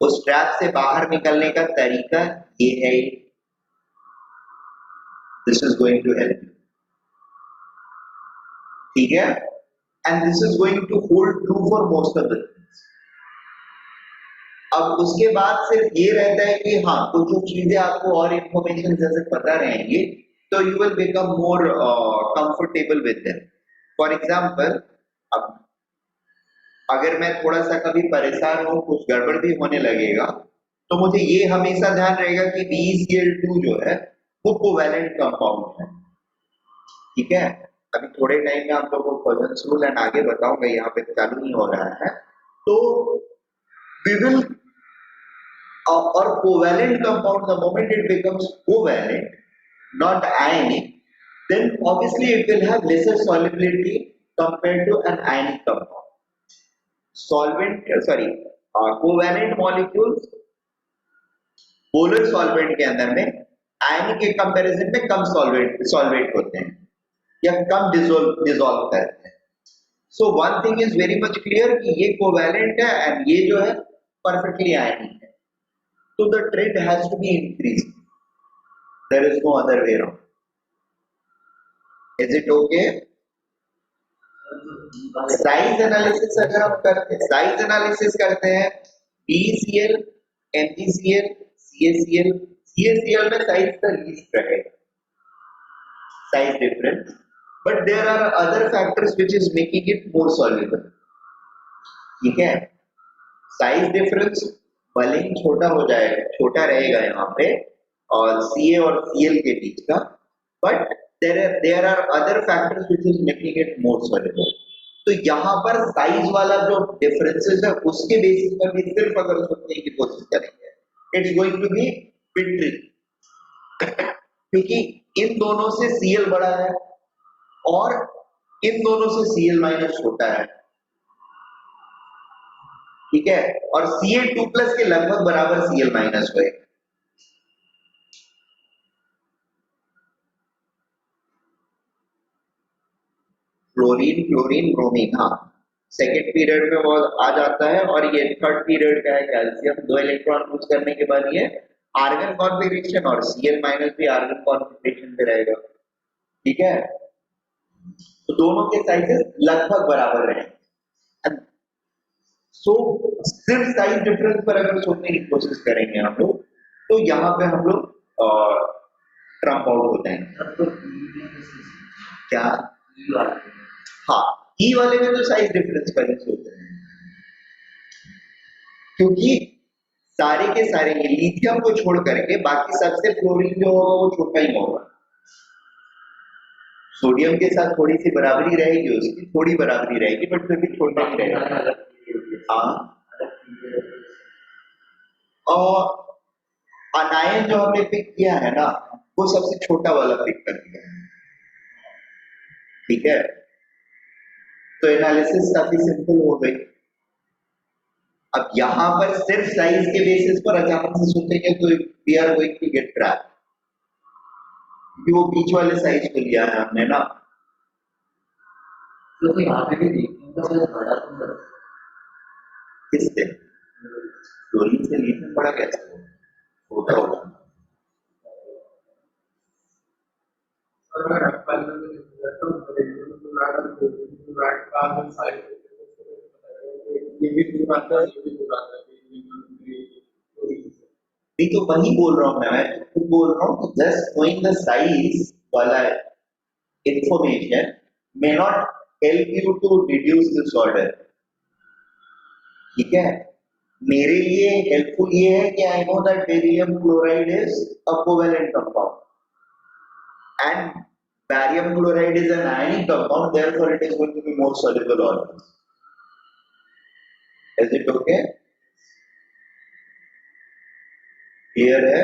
उस ट्रैप से बाहर निकलने का तरीका ये है. This is going to help you. ठीक है, and this is going to hold true for most of the things. अब उसके बाद सिर्फ ये रहता है कि हाँ कुछ जो चीजें आपको और इंफॉर्मेशन जैसे पता रहेंगी तो you will become more comfortable with them. For example, अब अगर मैं थोड़ा सा कभी परेशान हूँ, कुछ गड़बड़ भी होने लगेगा, तो मुझे ये हमेशा ध्यान रहेगा कि BeCl2 जो है वो कोवैलेंट कंपाउंड है. ठीक है, अभी थोड़े टाइम में आप लोगों को पॉइजन रूल एंड आगे बताऊंगा, यहाँ पे चालू नहीं हो रहा है। तो we will or covalent compound, the moment it becomes covalent, not ionic, then obviously it will have lesser solubility compared to an ionic compound. Covalent molecules polar solvent के अंदर में आयनिक के कंपैरिजन में कम सॉल्वेंट होते हैं या कम डिसॉल्व करते हैं। So one thing is very much clear कि ये कोवैलेंट है एंड ये जो है परफेक्टली आयनिक है, तो the trend has to be increase, there is no other way around. Is it okay? Size analysis अगर हम करते हैं, साइज एनालिसिस करते हैं, BeCl, MgCl, CaCl, CaCl में साइज का लीस्ट रहेगा, size difference, but there are other factors which is making it more soluble. ठीक है, साइज डिफरेंस भले ही छोटा हो जाएगा, छोटा रहेगा यहाँ पे और Ca और Cl के बीच का, but there are other factors which is making it more soluble. तो यहाँ पर साइज वाला जो डिफरेंसेस है उसके बेसिस पर भी सिर्फ अगर सोचने की कोशिश करेंगे, it's going to be bit tricky, क्योंकि इन दोनों से Cl बड़ा है और इन दोनों से Cl माइनस छोटा है। ठीक है, और Ca2 प्लस के लगभग बराबर Cl माइनस हुए। फ्लोरीन, क्लोरीन, ब्रोमीन, हाँ सेकेंड पीरियड में वो आ जाता है, और ये थर्ड पीरियड का है कैल्शियम। 2 इलेक्ट्रॉन लूज करने के बाद ये आर्गन कॉन्फिगरेशन और Cl माइनस भी आर्गन कॉन्फिगरेशन पे रहेगा। ठीक है, तो दोनों के साइजेस लगभग बराबर रहेंगे। सो सिर्फ साइज डिफरेंस पर अगर सोचने की कोशिश करेंगे हम लोग, तो यहाँ पे हम लोग ट्रम्प आउट हो जाएंगे। क्या? हाँ, ई वाले में तो साइज डिफरेंस पर ही सोच रहे हैं, क्योंकि सारे के सारे ये लिथियम को छोड़ करके बाकी सबसे फ्लोरीन जो होगा वो छोटा ही होगा। सोडियम के साथ थोड़ी सी बराबरी रहेगी, उसकी थोड़ी बराबरी रहेगी, बट फिर भी छोटा ही रहेगा। हाँ, और अनायन जो हमने पिक किया है ना, वो सबसे छोटा वाला पिक कर दिया है। ठीक है, तो एनालिसिस काफी सिंपल हो गई। अब यहां पर सिर्फ साइज के बेसिस पर अचानक से सोचेंगे तो we are going to get trap, क्योंकि वो बीच वाले साइज को लिया है हमने ना। तो यहाँ पे भी देखने का बड़ा तो बड़ा किससे? फ्लोरीन से लिथियम बड़ा कैसे होता होगा? नहीं, तो वही बोल रहा हूँ मैं तो खुद बोल रहा हूँ, जस्ट नोइंग द साइज वाला information may not help you to deduce this order. ठीक है, मेरे लिए हेल्पफुल ये है कि I know that barium chloride is a covalent compound and barium chloride is an ionic compound, therefore it is going to be more soluble always. Is it okay? Clear है?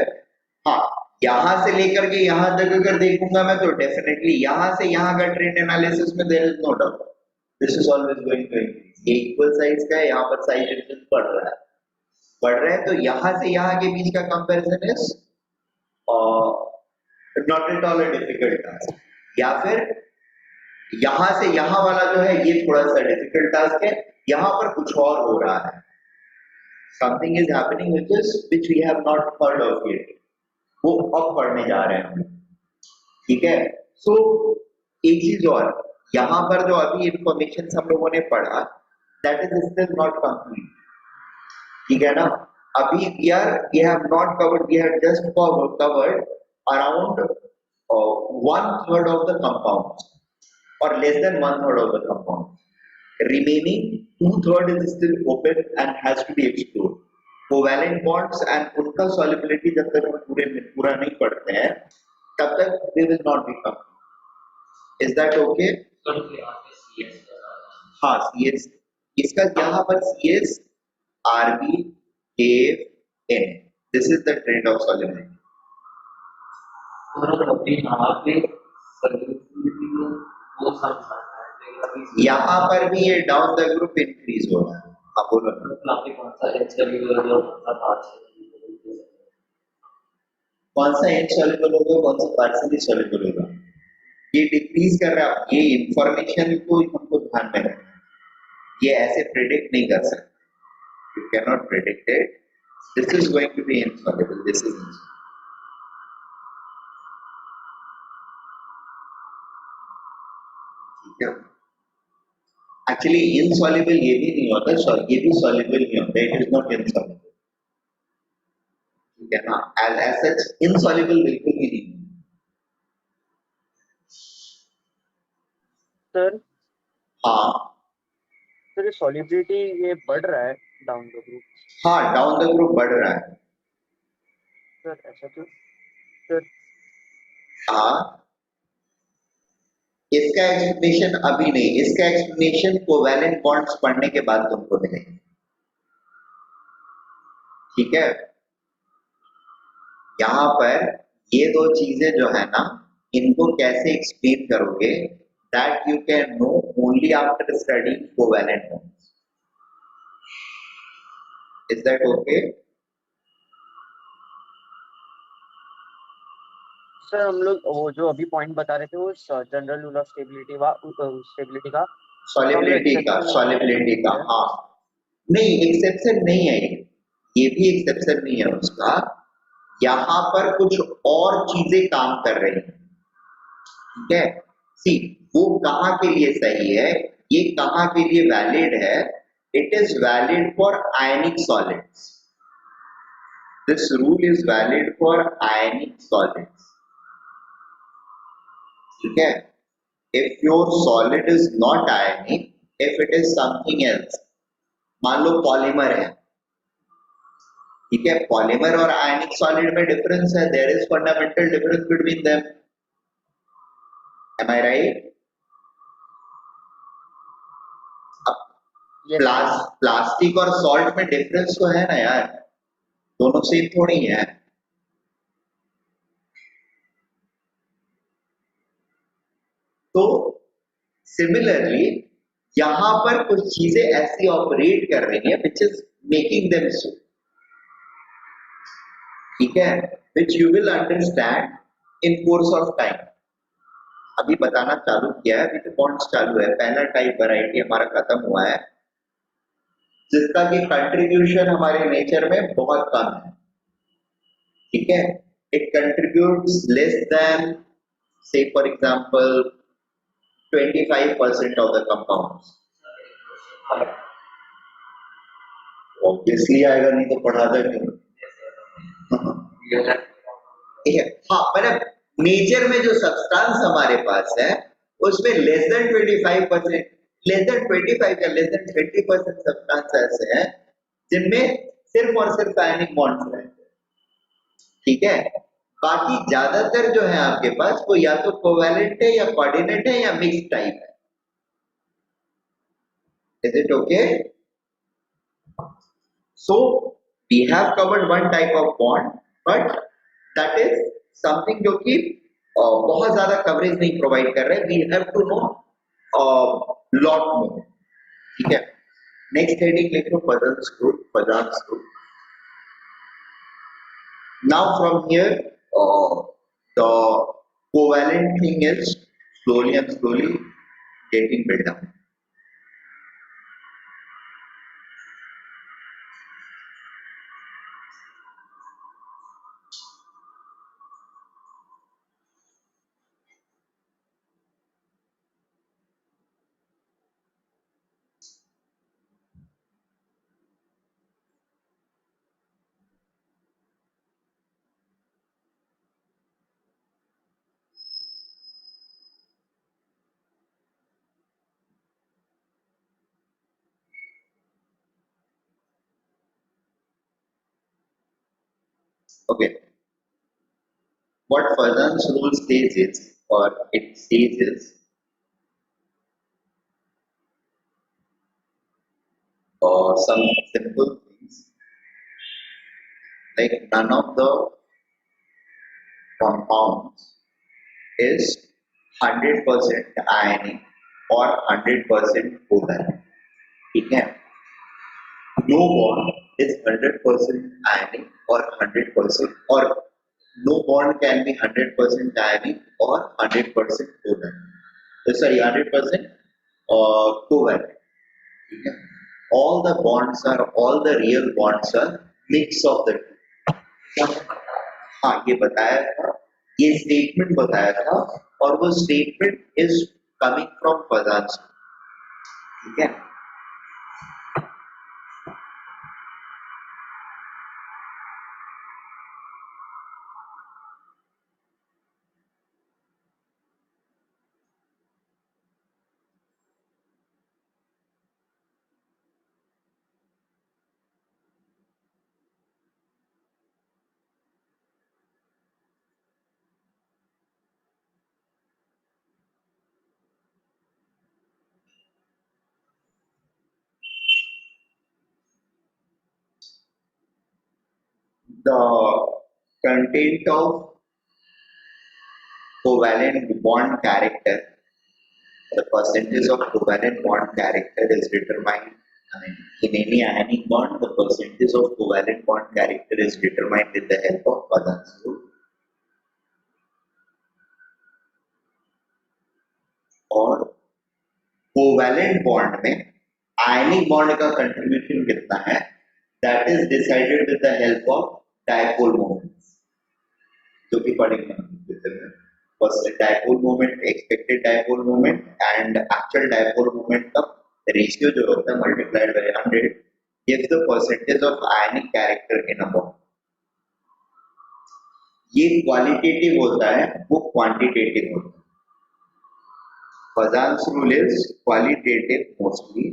हाँ, यहां से लेकर के यहां तक अगर देखूंगा मैं तो डेफिनेटली यहां से यहां का ट्रेंड एनालिसिस में there is no doubt, this is always going to increase. ये इक्वल साइज का है, यहाँ पर साइज डिफरेंस बढ़ रहा है, तो यहां से यहां के बीच का comparison is not at all a difficult task, या फिर यहां से यहां वाला जो है ये थोड़ा सा डिफिकल्ट टास्क है, यहां पर कुछ और हो रहा है, something is happening which we have not heard of yet, वो अब पढ़ने जा रहे हैं। ठीक है, सो एक चीज और, यहां पर जो अभी इंफॉर्मेशन हम लोगों ने पढ़ा that is still not complete. ठीक है ना, अभी we have not covered, we have just covered around 1/3 of the compounds or less than 1/3 of the compound. Remaining 2/3 is still open and has to be explored. Covalent bonds and उनका solubility जब तक हम पूरा नहीं पढ़ते हैं तब तक they will not be complete. Is that okay? So यहाँ पे CS का हाँ, CS इसका यहाँ पर CS RB gave N. This is the trend of solubility. और अभी यहाँ पे solubility में वो सब यहाँ पर भी ये डाउन द ग्रुप इंक्रीज हो रहा है। हाँ बोलो ना। यहाँ पे कौन सा insoluble और कौन सा partial कौन सा इनसॉल्युबल होगा, कौन सा पार्शियली सॉल्युबल होगा, ये डिक्रीज कर रहा है। ये इंफॉर्मेशन को हमको ध्यान में रखना है, ये ऐसे प्रेडिक्ट नहीं कर सकते, you can not predict it, this is going to be insoluble, this is ठीक है। एक्चुअली इनसॉल्युबल ये भी नहीं होता, ये भी सॉल्युबल नहीं होता, इट इज नॉट इनसॉल्युबल, ठीक है ना। एज सच इनसॉल्युबल बिल्कुल भी नहीं। सर हाँ सर ये सॉलिबिलिटी ये बढ़ रहा है डाउन द ग्रुप। हाँ, डाउन द ग्रुप बढ़ रहा है सर ऐसा क्यों सर? हाँ, इसका एक्सप्लेनेशन अभी नहीं, इसका एक्सप्लेनेशन कोवैलेंट बॉन्ड्स पढ़ने के बाद तुमको मिलेगा, ठीक है। यहाँ पर ये दो चीजें जो है ना, इनको कैसे एक्सप्लेन करोगे, that you can know only after studying covalent bonds. Is that okay? Sir हम लोग वो जो अभी पॉइंट बता रहे थे वो जनरल रूल ऑफ स्टेबिलिटी का सॉलिबिलिटी का हाँ, नहीं एक्सेप्शन नहीं है ये भी एक्सेप्शन नहीं है उसका। यहाँ पर कुछ और चीजें काम कर रही हैं, ठीक है। सी वो कहाँ के लिए सही है, ये कहाँ के लिए वैलिड है, it is valid for ionic solids, this rule is valid for ionic solids, ठीक है। if your solid is not ionic, if it is something else, मान लो पॉलीमर है, ठीक है, पॉलीमर और आयनिक सॉलिड में डिफरेंस है, there is fundamental difference between them, am I right? Plastic और सॉल्ट में डिफरेंस तो है ना यार, दोनों सेम थोड़ी है। तो सिमिलरली यहां पर कुछ चीजें ऐसी ऑपरेट कर रही हैं which is making them so, ठीक है, which you will understand in course of time. अभी बताना चालू किया है, अभी तो बॉन्ड्स चालू है, पहला टाइप वैरायटी हमारा खत्म हुआ है, जिसका कि कंट्रीब्यूशन हमारे नेचर में बहुत कम है, ठीक है। इट कंट्रीब्यूट्स लेस देन से for example 25% of the compounds. Obviously आएगा, नहीं तो पढ़ा दे क्यों? हाँ, मतलब नेचर में जो सब्सटेंस हमारे पास है उसमें लेस देन 25%, लेस देन 25 या लेस देन 30% सब्सटेंस ऐसे हैं जिनमें सिर्फ और सिर्फ आयनिक बॉन्ड्स रहते हैं, ठीक है। बाकी ज्यादातर जो है आपके पास वो या तो कोवैलेंट है या कोऑर्डिनेट है या मिक्स टाइप है। Is it okay? So we have covered one type of bond, but that is something जो कि बहुत ज्यादा कवरेज नहीं प्रोवाइड कर रहे, we have to know lot more, ठीक है। नेक्स्ट हेडिंग लिख लो पदांश group. Now from here the covalent thing is slowly and slowly getting built up. Okay. What Fazan's rule says is, or it says is, some simple things like none of the compounds is 100% ionic or 100% covalent. ठीक है? No bond is 100% ionic or 100% or no bond can be 100% ionic or 100% covalent. Sorry, 100% covalent. ठीक है? All the real bonds are mix of the two. हाँ, ये बताया था, ये स्टेटमेंट बताया था और वो स्टेटमेंट इज कमिंग फ्रॉम पदार्थ. ठीक है? The content of covalent bond character, the percentage of covalent bond character is determined. In any ionic bond, the percentage of covalent bond character is determined with the help of Padan's rule. और कोवैलेंट बॉन्ड में आयनिक बॉन्ड का कंट्रीब्यूशन कितना है, that is decided with the help of dipole moments, जो कि पढ़ेंगे first dipole moment, expected dipole moment and actual dipole moment का रेशियो जो होता है multiplied by 100 gives the percentage of ionic character in a bond. ये क्वालिटेटिव होता है, वो क्वांटिटेटिव होता है. Padan's rule is qualitative mostly.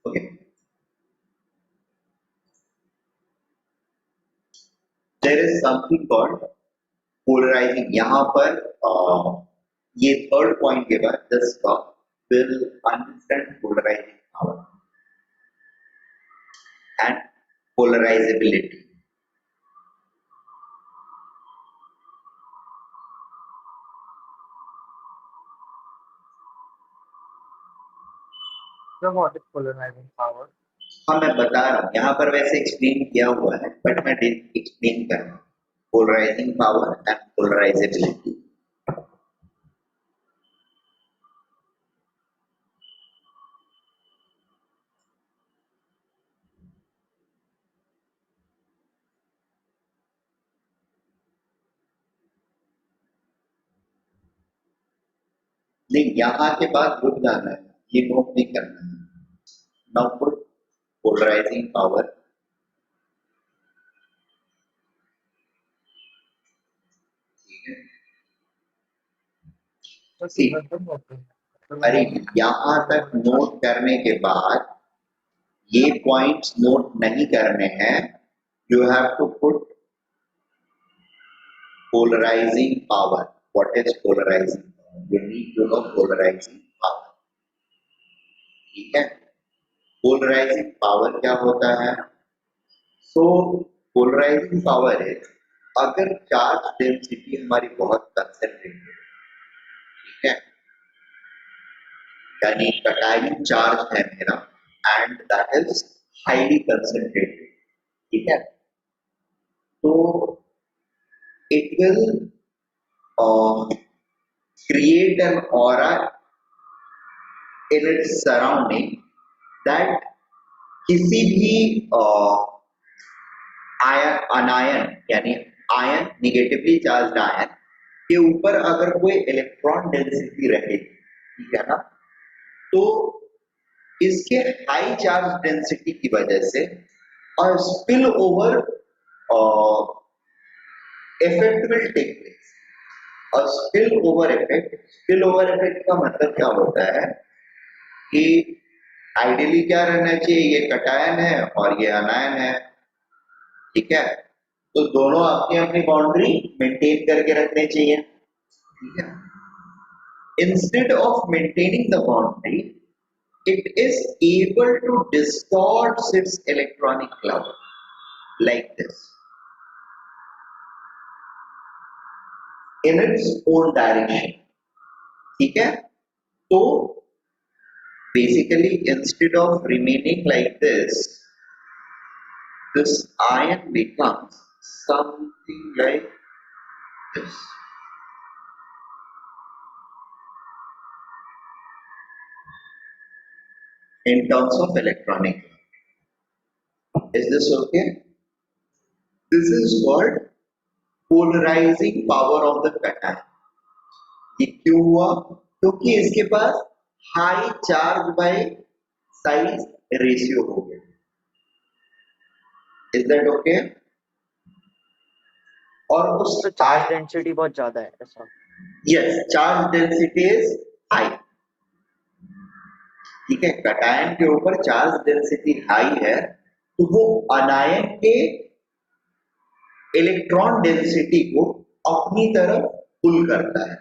Okay. There is something called polarizing. यहाँ पर ये थर्ड पॉइंट के बाद just will understand polarizing power and polarizability. So what is polarizing power? हाँ, मैं बता रहा हूँ, यहाँ पर वैसे एक्सप्लेन किया हुआ है, बट मैं एक्सप्लेन कर रहा हूँ. Polarising power and polarisability. नहीं, यहाँ के बाद रुक जाना है, ये नोट नहीं करना है. Now put polarising power. तो See, मतलब होते हैं. अरे यहाँ तक नोट करने के बाद ये पॉइंट्स नोट नहीं करने हैं. You have to put polarising power. What is polarising power? You need to know polarising power. ठीक है? पोलराइजिंग पावर क्या होता है? सो पोलराइजिंग पावर है अगर चार्ज डेंसिटी हमारी बहुत कंसंट्रेटेड, ठीक है, यानी कटायन चार्ज है मेरा and that is highly concentrated. ठीक है? तो it will create an aura in its surrounding that किसी भी अनायन यानी आयन, निगेटिवली चार्ज्ड आयन के ऊपर अगर कोई इलेक्ट्रॉन डेंसिटी रहे ठीक है ना। तो इसके हाई चार्ज डेंसिटी की वजह से और spill over effect will take place. और स्पिल ओवर इफेक्ट का मतलब क्या होता है कि आइडियली क्या रहना चाहिए, ये कटायन है और ये अनायन है, ठीक है। तो दोनों अपनी अपनी बाउंड्री मेंटेन करके रखने चाहिए, ठीक है। Instead of maintaining the boundary, it is able to distort its electronic cloud like this in its own direction, ठीक है। तो basically instead of remaining like this ion becomes something like this in terms of electronic cloud. Is this okay? This is called polarizing power of the cation. ये क्यों हुआ? क्योंकि इसके पास high charge by size ratio हो गया। Is that okay? और उस तो चार्ज डेंसिटी बहुत ज्यादा है ऐसा। Yes, charge density is high, ठीक है। कटायन के ऊपर चार्ज डेंसिटी हाई है, तो वो अनायन के इलेक्ट्रॉन डेंसिटी को अपनी तरफ पुल करता है।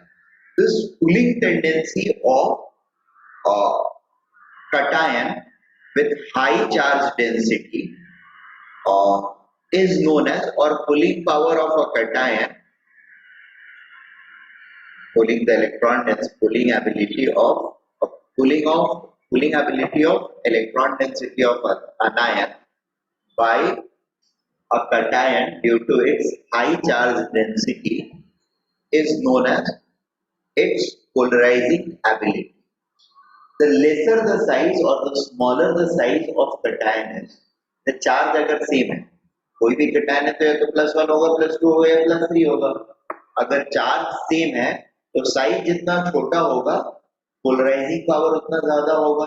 This pulling tendency of cation with high charge density is known as, or pulling power of a cation, pulling the electron density, pulling ability of electron density of an ion by a cation due to its high charge density is known as its polarizing ability. The lesser the size or the smaller the size of cation is, the charge अगर सेम है, कोई भी cation है तो या तो +1 होगा, +2 होगा या +3 होगा। अगर चार्ज सेम है तो साइज जितना छोटा होगा पोलराइजिंग पावर उतना ज्यादा होगा।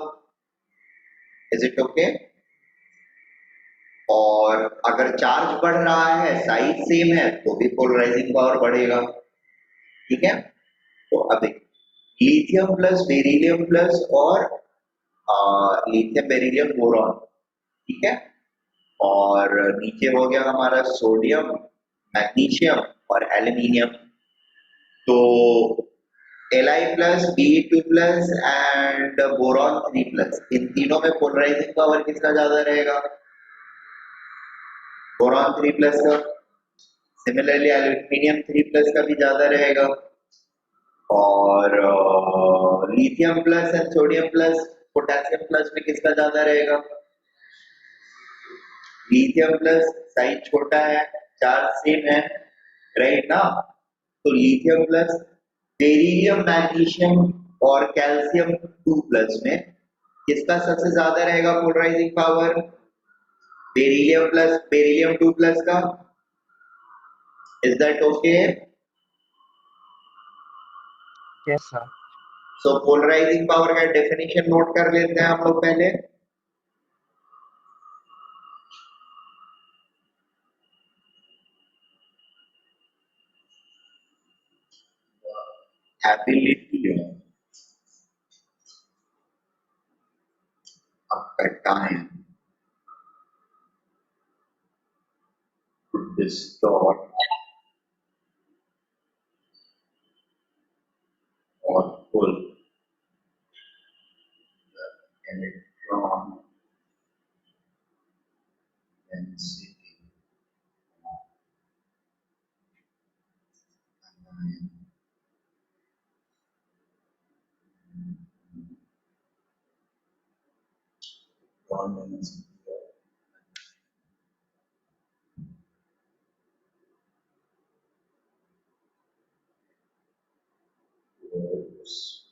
Is it okay? और अगर चार्ज बढ़ रहा है, साइज सेम है, तो भी पोलराइजिंग पावर बढ़ेगा, ठीक है। तो अब लिथियम प्लस बेरिलियम प्लस और लिथियम बेरिलियम बोरॉन, ठीक है। और नीचे हो गया हमारा सोडियम, मैग्नीशियम और एल्यूमिनियम। तो Li plus Be2 plus and boron 3 plus, इन तीनों में पोलराइजिंग पावर किसका ज्यादा रहेगा? बोरॉन 3 प्लस का। सिमिलरली एल्यूमिनियम 3 प्लस का भी ज्यादा रहेगा। और lithium plus and sodium plus, potassium plus में किसका ज्यादा रहेगा? लिथियम प्लस, साइज छोटा है, चार्ज सेम है, राइट ना। तो लिथियम प्लस, बेरिलियम, मैग्नीशियम और कैल्शियम 2 प्लस में किसका सबसे ज्यादा रहेगा polarizing power? Beryllium plus, beryllium 2 plus का। Is that okay? Yes, sir. So polarizing power का डेफिनेशन नोट कर लेते हैं हम लोग पहले। ability of a cation to distort or pull the electron density of an ion electron density towards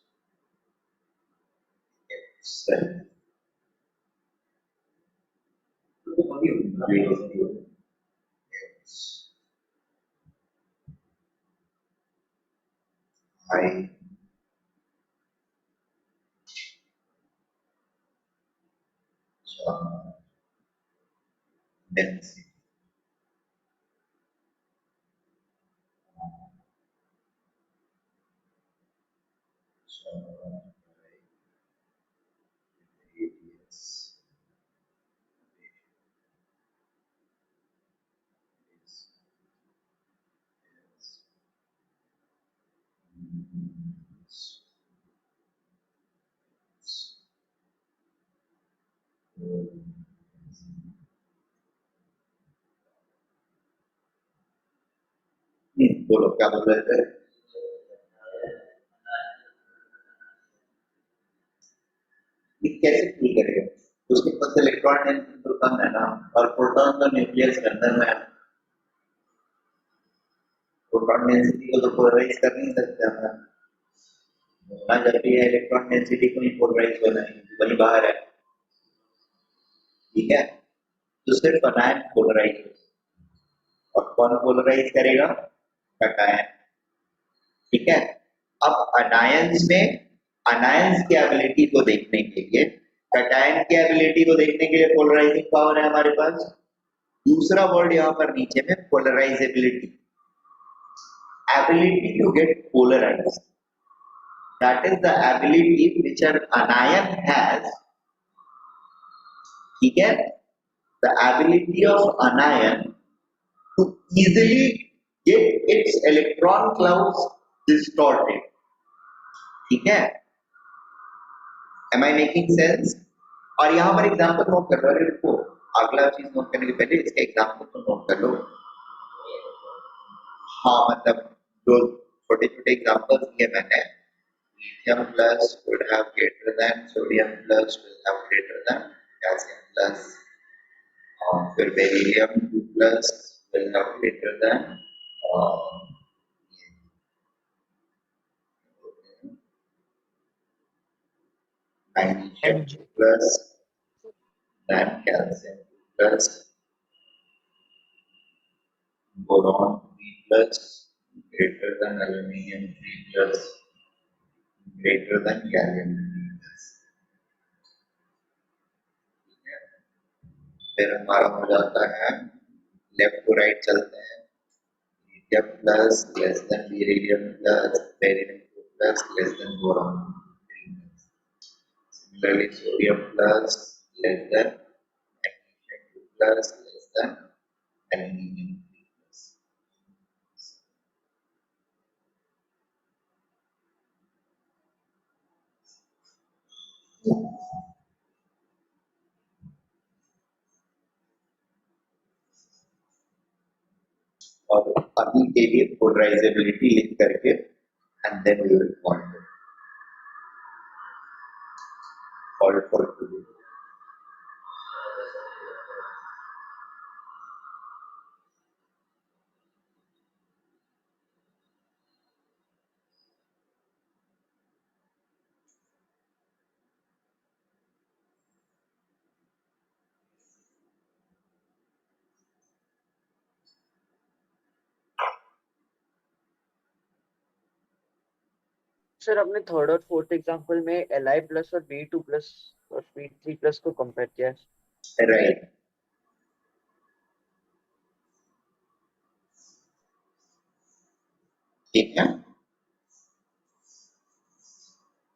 itself. Its high density. So, radius बोलो क्या बोल रहे थे? ये कैसे प्रूव करेगा? उसके पास इलेक्ट्रॉन डेंसिटी तो कम है ना, और प्रोटॉन तो न्यूक्लियस के अंदर में है। प्रोटॉन डेंसिटी को तो पोलराइज कर नहीं सकते हम। होना जब भी है इलेक्ट्रॉन डेंसिटी को ही पोलराइज होना है, वही बाहर है। ठीक है, तो सिर्फ अनायन पोलराइज, और कौन पोलराइज करेगा? कैटायन। ठीक है, अब अनायंस में अनायंस की एबिलिटी को देखने के लिए, कैटायन की एबिलिटी को देखने के लिए पोलराइजिंग पावर है हमारे पास। दूसरा वर्ड यहाँ पर नीचे में polarisability, ability to get polarised, that is the ability which an anion has. ठीक है, the ability of anion to easily get its electron clouds distorted. ठीक है, एम आई मेकिंग सेंस? और यहाँ पर एग्जाम्पल नोट कर लो। अरे रुको, अगला चीज नोट करने के पहले इसका एग्जाम्पल तो नोट कर लो। हाँ, मतलब जो छोटे छोटे एग्जाम्पल्स दिए मैंने, lithium plus would have greater than, sodium plus will have greater than, calcium plus, फिर beryllium 2 plus will have greater than, magnesium Mg. 2 plus than calcium 2 plus, boron 3 plus greater than aluminium 3 plus greater than gallium 3 plus। फिर हमारा हो जाता है, लेफ्ट टू राइट चलते हैं, lithium plus less than beryllium plus beryllium 2 plus less than boron 3 plus. Similarly, sodium plus less than magnesium 2 plus less than aluminium 3 plus. और अभी के लिए पोलराइजेबिलिटी लिख करके and then we will call for today. Sir अपने थर्ड और फोर्थ एग्जांपल में Li प्लस और B2 प्लस और B3 प्लस को कंपेयर किया है। राइट, ठीक है,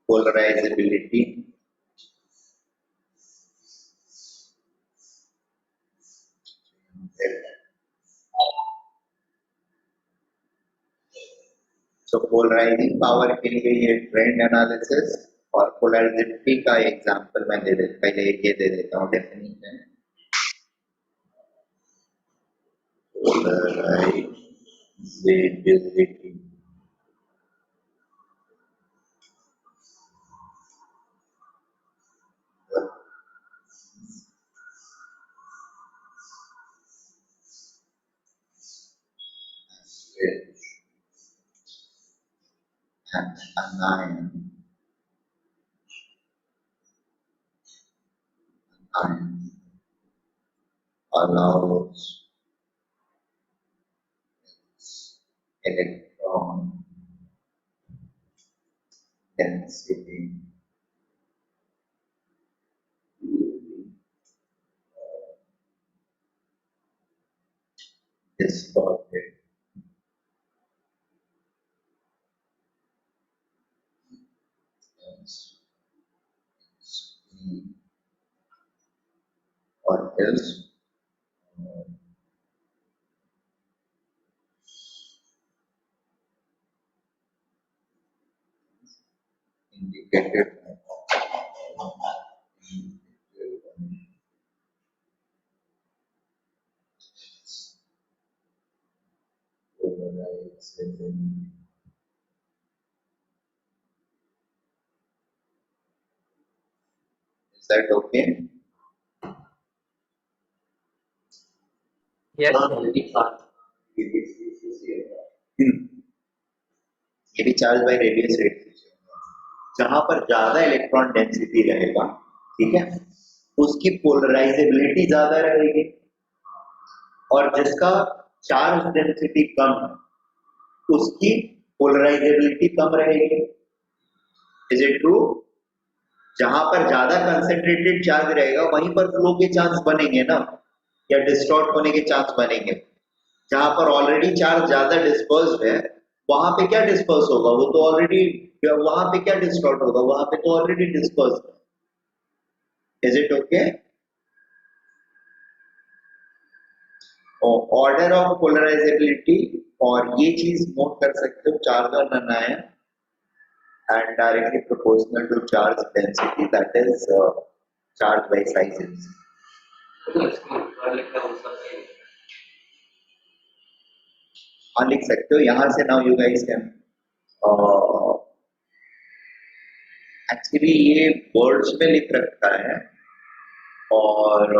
पोलराइजेबिलिटी सो पोलराइजिंग पावर के लिए ये ट्रेंड एनालिसिस और पोलराइजेबिलिटी का एग्जांपल मैं पहले ये दे देता हूँ definition. Polarisability and anion allows electron density to be distorted. Or else indicated is that okay? Yes, हाँ sir. जल्दी खान ये भी चार्ज बाय रेडियस रेट जहां पर ज्यादा इलेक्ट्रॉन डेंसिटी रहेगा, ठीक है, उसकी पोलराइजेबिलिटी ज्यादा रहेगी, और जिसका चार्ज डेंसिटी कम है उसकी पोलराइजेबिलिटी कम रहेगी। Is it true? जहां पर ज्यादा कंसेंट्रेटेड चार्ज रहेगा वहीं पर फ्लो के चांस बनेंगे ना, या डिस्टॉर्ट होने के चांस बनेंगे। जहां पर ऑलरेडी चार्ज ज्यादा डिस्पर्स्ड है वहां पे क्या डिस्पर्स होगा, वो तो ऑलरेडी, वहां पे क्या डिस्टॉर्ट होगा, वहां पे तो ऑलरेडी डिस्पर्स्ड है। Is it okay? Order of polarisability, और ये चीज नोट कर सकते हो, चार्ज और अनायन and directly proportional to charge density, that is charge by sizes. तो इसको ऊपर लिखा हो सकता है हाँ लिख सकते हो यहाँ से। Now you guys can actually ये वर्ड्स में लिख रखा है, और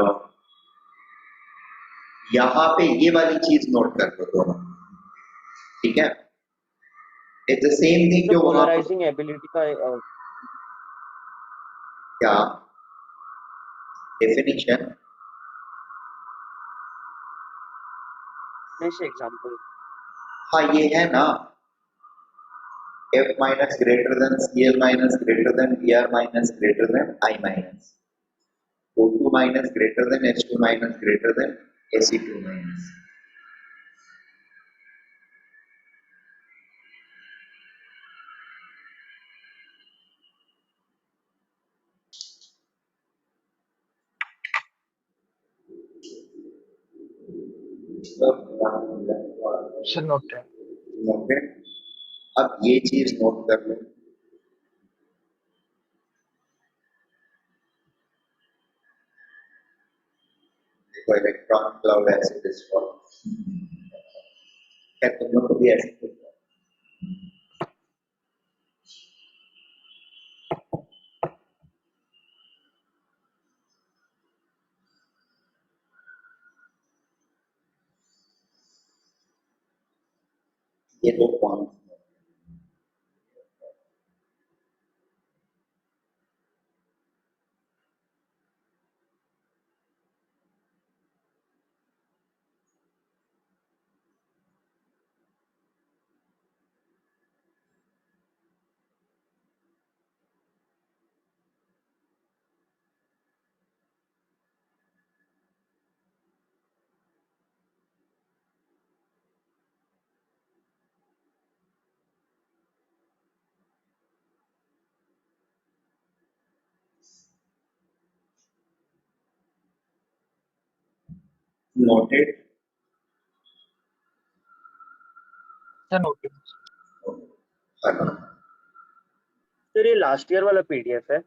यहाँ पे ये वाली चीज नोट कर लो दोनों, ठीक है? इट्स द सेम थिंग तो जो वहां पर पोलराइजिंग एबिलिटी का क्या डेफिनेशन नेक्स्ट एग्जांपल। हाँ ये है ना, F minus greater than CL minus greater than VR minus greater than I minus, O2 minus greater than H2 minus greater than AC2 minus. Sir, noted. Okay, अब ये चीज नोट कर लो, देखो इलेक्ट्रॉन क्लाउड ऐसे डिस्ट्रॉय, क्या तुम लोग को भी ऐसे होता है? ये दो point noted. Sir, noted. Sir ये लास्ट ईयर वाला पीडीएफ है।